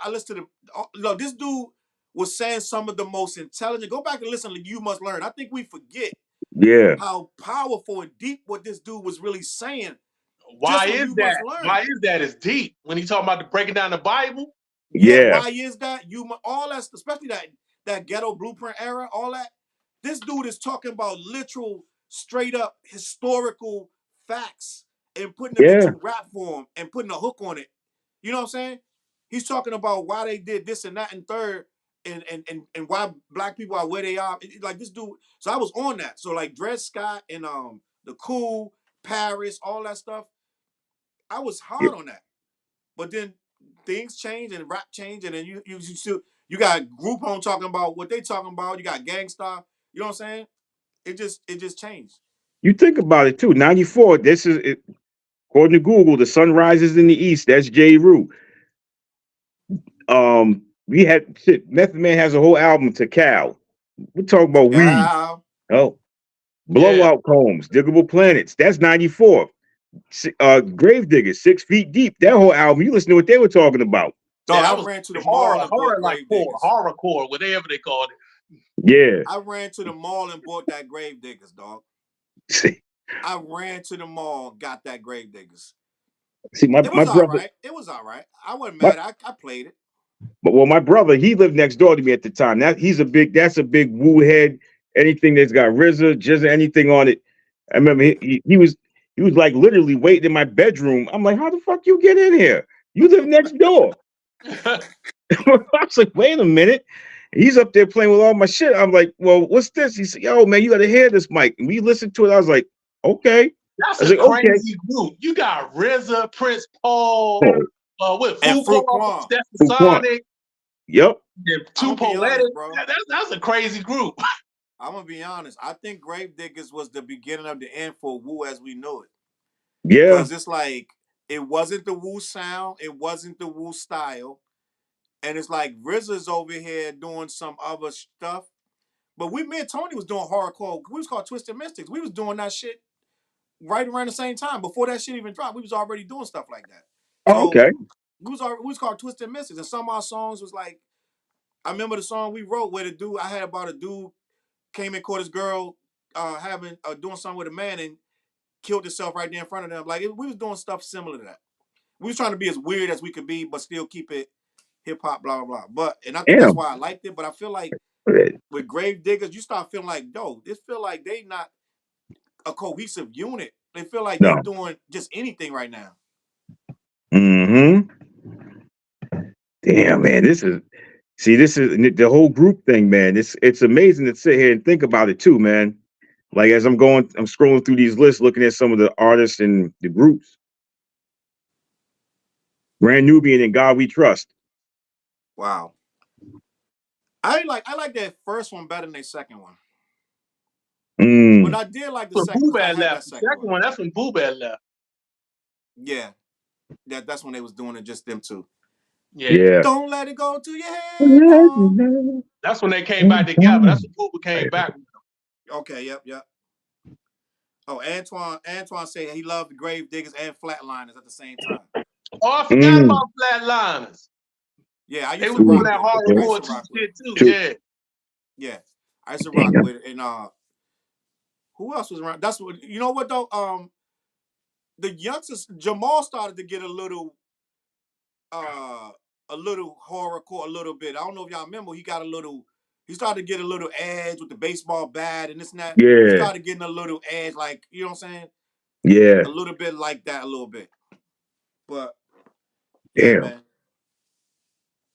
this dude was saying some of the most intelligent. Go back and listen to You Must Learn. I think we forget how powerful and deep what this dude was really saying. Why is that? Why is that? It's deep when he talking about breaking down the Bible. Yeah. Why is that? All that, especially that ghetto blueprint era, all that. This dude is talking about literal, straight up historical facts and putting them into rap form and putting a hook on it. You know what I'm saying? He's talking about why they did this and that and third, and why black people are where they are. Like this dude. So I was on that. So like Dred Scott and the Cool, Paris, all that stuff. I was hard on that. But then things change and rap change, and then you got Group Home talking about what they talking about. You got Gangstar. You know what I'm saying? It just changed. You think about it too. 94. This is it, according to Google. The sun rises in the east. That's J. Rue. We had Method Man has a whole album to Cal. We're talking about weed. Oh, Blowout Combs, Diggable Planets. That's 94. Gravedigger, 6 Feet Deep. That whole album. You listen to what they were talking about. So I ran to the mall and bought horrorcore, whatever they called it. Yeah. I ran to the mall and bought that Gravediggers, dog. I ran to the mall, got that Gravediggers. See, my brother. Right. It was all right. I wasn't mad. I played it. But my brother, he lived next door to me at the time. That's a big woo head. Anything that's got RZA, Jizza, anything on it. I remember he was like literally waiting in my bedroom. I'm like, how the fuck you get in here? You live next door. I was like, wait a minute. He's up there playing with all my shit. I'm like, well, what's this? He said, yo, man, you got to hear this, Mike. And we listened to it. I was like, okay. That's a crazy group. You got RZA, Prince Paul, with Fuqua, Sonic. Yep. Too Poetic. That's a crazy group. I'm gonna be honest. I think Gravediggers was the beginning of the end for Wu as we know it. Yeah. Because it's like it wasn't the Wu sound, it wasn't the Wu style, and it's like RZA's over here doing some other stuff. But me and Tony was doing hardcore. We was called Twisted Mystics. We was doing that shit right around the same time before that shit even dropped. We was already doing stuff like that. Oh, So okay. we was called Twisted Mystics, and some of our songs was like, I remember the song we wrote where the dude I had about a dude came and caught his girl having doing something with a man and killed himself right there in front of them. Like we was doing stuff similar to that. We was trying to be as weird as we could be, but still keep it hip hop, blah blah blah. But and I think that's Damn. why I liked it. But I feel like with Grave Diggers, you start feeling like, no, this feel like they not a cohesive unit. They feel like they No. doing just anything right now. Mm-hmm. Damn, man. This is the whole group thing, man. It's amazing to sit here and think about it too, man. Like as I'm scrolling through these lists, looking at some of the artists and the groups. Brand Nubian and God We Trust. Wow. I like that first one better than the second one. But Mm. I did like the When second Boo because I Bad had left. that The second second one. one, that's when Boo Bad left. Yeah. That's when they was doing it just them two. Yeah. Don't let it go to your head. No. That's when they came back together. That's when Boo came back. Okay, yep. Oh, Antoine said he loved the Grave Diggers and Flatliners at the same time. Oh, I forgot about Flatliners. Yeah, I They used was to doing rock that with it. I used horrorcore to rock with it. shit too. Yeah. Yeah. I used to rock with it. And who else was around? That's what you know what though? The youngsters Jamal started to get a little horrorcore a little bit. I don't know if y'all remember, he started to get a little edge with the baseball bat and this and that. He Yeah. started getting a little edge, like, you know what I'm saying? Yeah. A little bit like that, a little bit. But yeah, Damn. man.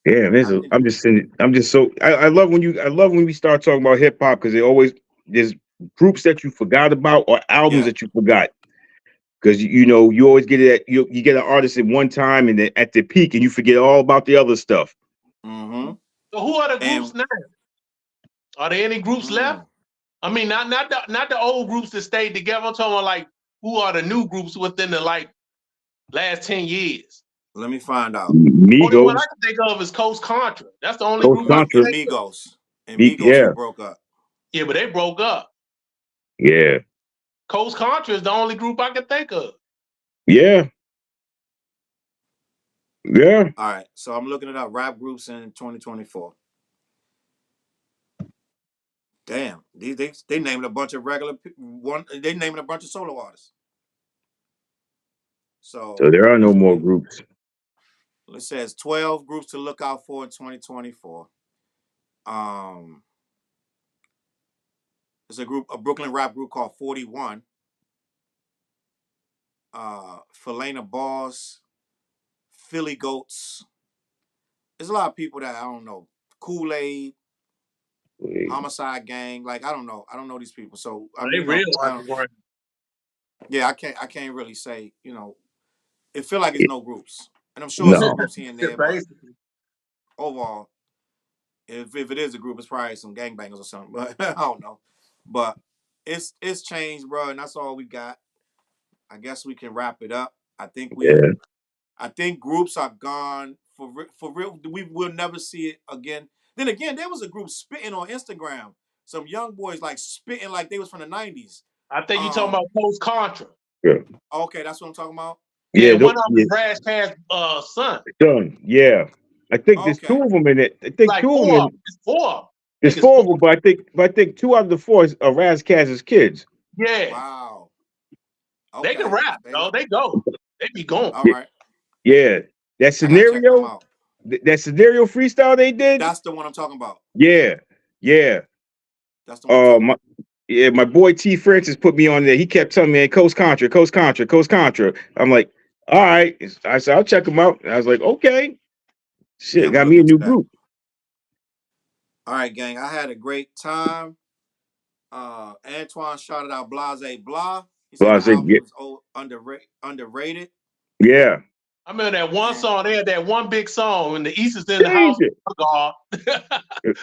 Yeah, I'm just saying, I love when we start talking about hip hop because there's groups that you forgot about or albums Yeah. that you forgot. Because you always get it you get an artist at one time and then at the peak and you forget all about the other stuff. Mm-hmm. So who are the groups now? Are there any groups left? I mean, not the old groups that stayed together. I'm talking about like who are the new groups within the like last 10 years? Let me find out. Only one I Migos, can think of is Coast Contra. That's the only Coast group I can Contra, think of. And Migos yeah, who broke up. Yeah, but they broke up. yeah, Coast Contra is the only group I can think of. yeah, yeah. All right, so I'm looking it up. Rap groups in 2024. Damn, they named a bunch of regular one. They named a bunch of solo artists. So So there are no more groups. it says 12 groups to look out for in 2024. There's a Brooklyn rap group called 41. Felina Boss, Philly Goats. There's a lot of people that I don't know. Kool-Aid, Homicide Gang. Like I don't know. I don't know these people. So I They mean, real underground. yeah, I can't really say. It feel like it's no groups, and I'm sure some No, groups here and there, but Basically. overall, if it is a group, it's probably some gangbangers or something. But I don't know. But it's changed, bro, and that's all we got. I guess we can wrap it up. yeah, I think groups are gone for real. We will never see it again. Then again, there was a group spitting on Instagram. Some young boys like spitting like they was from the '90s. I think you're talking about Coast Contra. yeah, Okay, that's what I'm talking about. Yeah, yeah, one of them is Rash Cash son. done. Yeah, I think there's two Okay, of them in it. I think Like two of four. them. It's four. There's four of them, but I think two out of the four are Razkaz's kids. Yeah. wow. They can Okay, rap, though. They go. They be going. all right. Yeah, that I gotta check them scenario, out. that scenario freestyle they did. That's the one I'm talking about. Yeah, yeah. That's the one I'm talking My about. yeah, my boy T Francis put me on there. He kept telling me, hey, Coast Contra, Coast Contra, Coast Contra. I'm like, all right. I said, I'll check them out. And I was like, okay. Yeah, Shit, I'm gonna got look me a into new that. group. All right, gang. I had a great time. Antoine shouted out Blase Blah. He So said I the said, album was underrated. yeah. I remember that one And song. They had that one big song when the East is in the house. Change God. it.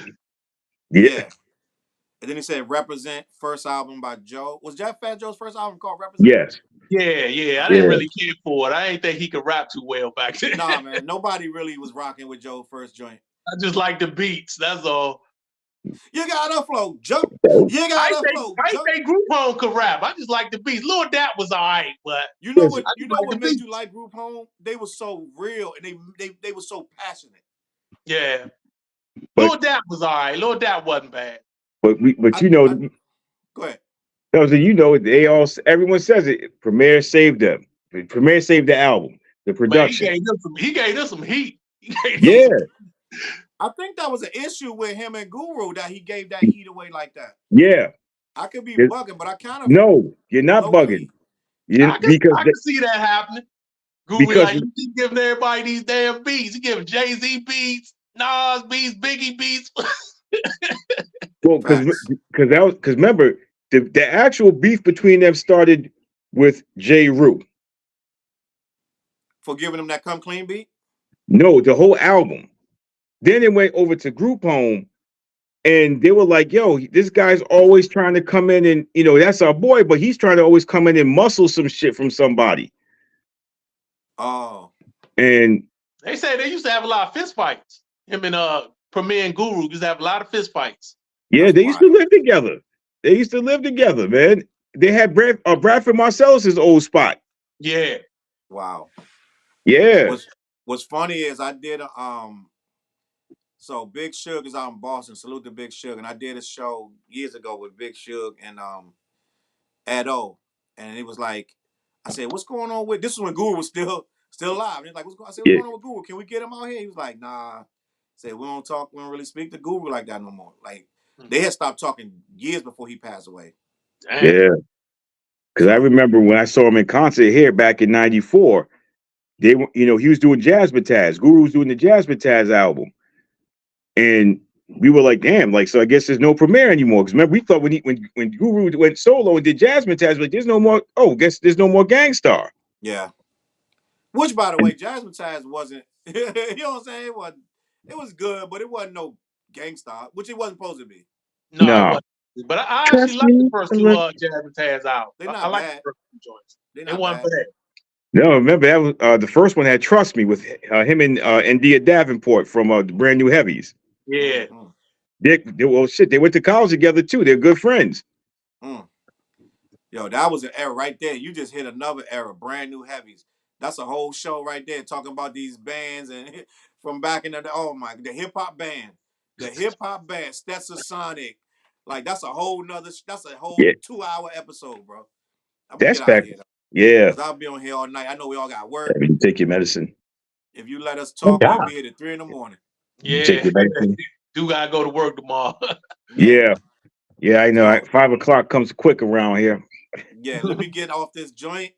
Yeah. yeah. And then he said Represent, first album by Joe. Was that Fat Joe's first album called Represent? Yes. Yeah. I didn't really care for it. I ain't think he could rap too well back then. Nah, man, nobody really was rocking with Joe first joint. I just like the beats. That's all. You gotta flow, jump. You I gotta flow, ain't jump. think Group Home could rap. I just like the beats. Lil Dat was all right, but You know what? I You just know like what the made beats. you like Group Home? They were so real and they were so passionate. Yeah. But- Lil Dat was all right. Lil Dat wasn't bad. But you know, Go ahead. you know, everyone says it. Premier saved them. Premier saved the album, the production. Man, he gave them some heat. Yeah. I think that was an issue with him and Guru that he gave that heat away like that. Yeah. I could be It- bugging, but I kind of No, you're not low bugging. key. I can see that happening. Guru Because- like, you keep giving everybody these damn beats. You give Jay-Z beats, Nas beats, Biggie beats. Well, because remember the actual beef between them started with J. Rue. For giving him that Come Clean beat. No, the whole album. Then it went over to Group Home, and they were like, "Yo, this guy's always trying to come in and that's our boy, but he's trying to always come in and muscle some shit from somebody." Oh. And They say they used to have a lot of fist fights. Him and Premier and Guru used to have a lot of fist fights. yeah, That's they used to live together. They used to live together, man. They had Bradford Marcellus' old spot. Yeah. Wow. Yeah. What's funny is I did so Big Suge is out in Boston. Salute to Big Suge. And I did a show years ago with Big Suge and Ado. And it was like, I said, what's going on with this is when Guru was still alive. And he's like, what's going on with Guru? Can we get him out here? He was like, nah. I said, we don't really speak to Guru like that no more. Like they had stopped talking years before he passed away. Damn. Yeah. Because I remember when I saw him in concert here back in '94, he was doing Jazzmatazz. Guru was doing the Jazzmatazz album. And we were like, damn, like, so I guess there's no Premier anymore. Because remember, we thought when Guru went solo and did Jazzmatazz, like, there's no more, guess there's no more Gangstar. Yeah. Which, by the way, Jazzmatazz wasn't, you know what I'm saying? It was good, but it wasn't no Gangstar, which it wasn't supposed to be. No. It wasn't. But I actually like the first two Jazzmatazz out. They're not I like bad. the first two joints. It wasn't bad. No, remember that was the first one had Trust Me with him and India Davenport from the Brand New Heavies. Yeah. Mm-hmm. They went to college together too. They're good friends. Mm. Yo, that was an era right there. You just hit another era, Brand New Heavies. That's a whole show right there talking about these bands and from back in the hip hop band. The hip hop band, Stetson Sonic. Like that's a whole 2-hour episode, bro. I'm gonna That's get out back. of here though. Yeah. Because I'll be on here all night. I know we all got work. You take your medicine. If you let us talk, we'll be here at 3 a.m. Yeah. Take your medicine. Do gotta go to work tomorrow. Yeah. Yeah, I know. 5 o'clock comes quick around here. Yeah, let me get off this joint.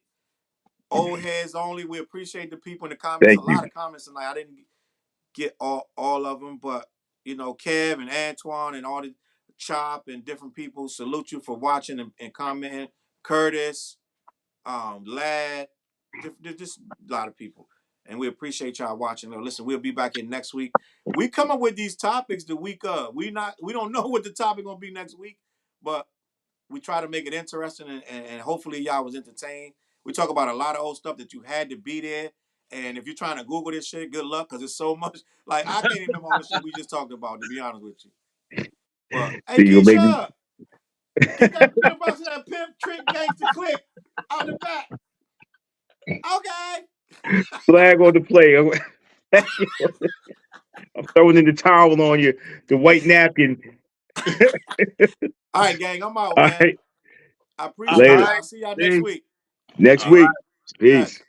Old heads only. We appreciate the people in the comments. Thank a lot of comments tonight. I didn't get all of them, but Kev and Antoine and all the Chop and different people salute you for watching and commenting. Curtis, Lad, just a lot of people. And we appreciate y'all watching. Listen, we'll be back in next week. We come up with these topics the week of. We don't know what the topic gonna be next week, but we try to make it interesting and hopefully y'all was entertained. We talk about a lot of old stuff that you had to be there. And if you're trying to Google this shit, good luck, because it's so much. Like, I can't even remember all the shit we just talked about, to be honest with you. But, hey, Keisha, get that pimp box of that pimp trick gangster click out the back. Okay. Flag on the play. I'm throwing in the towel on you, the white napkin. All right, gang, I'm out, All man. right. I appreciate y'all. I'll see y'all next week. Next week. Peace.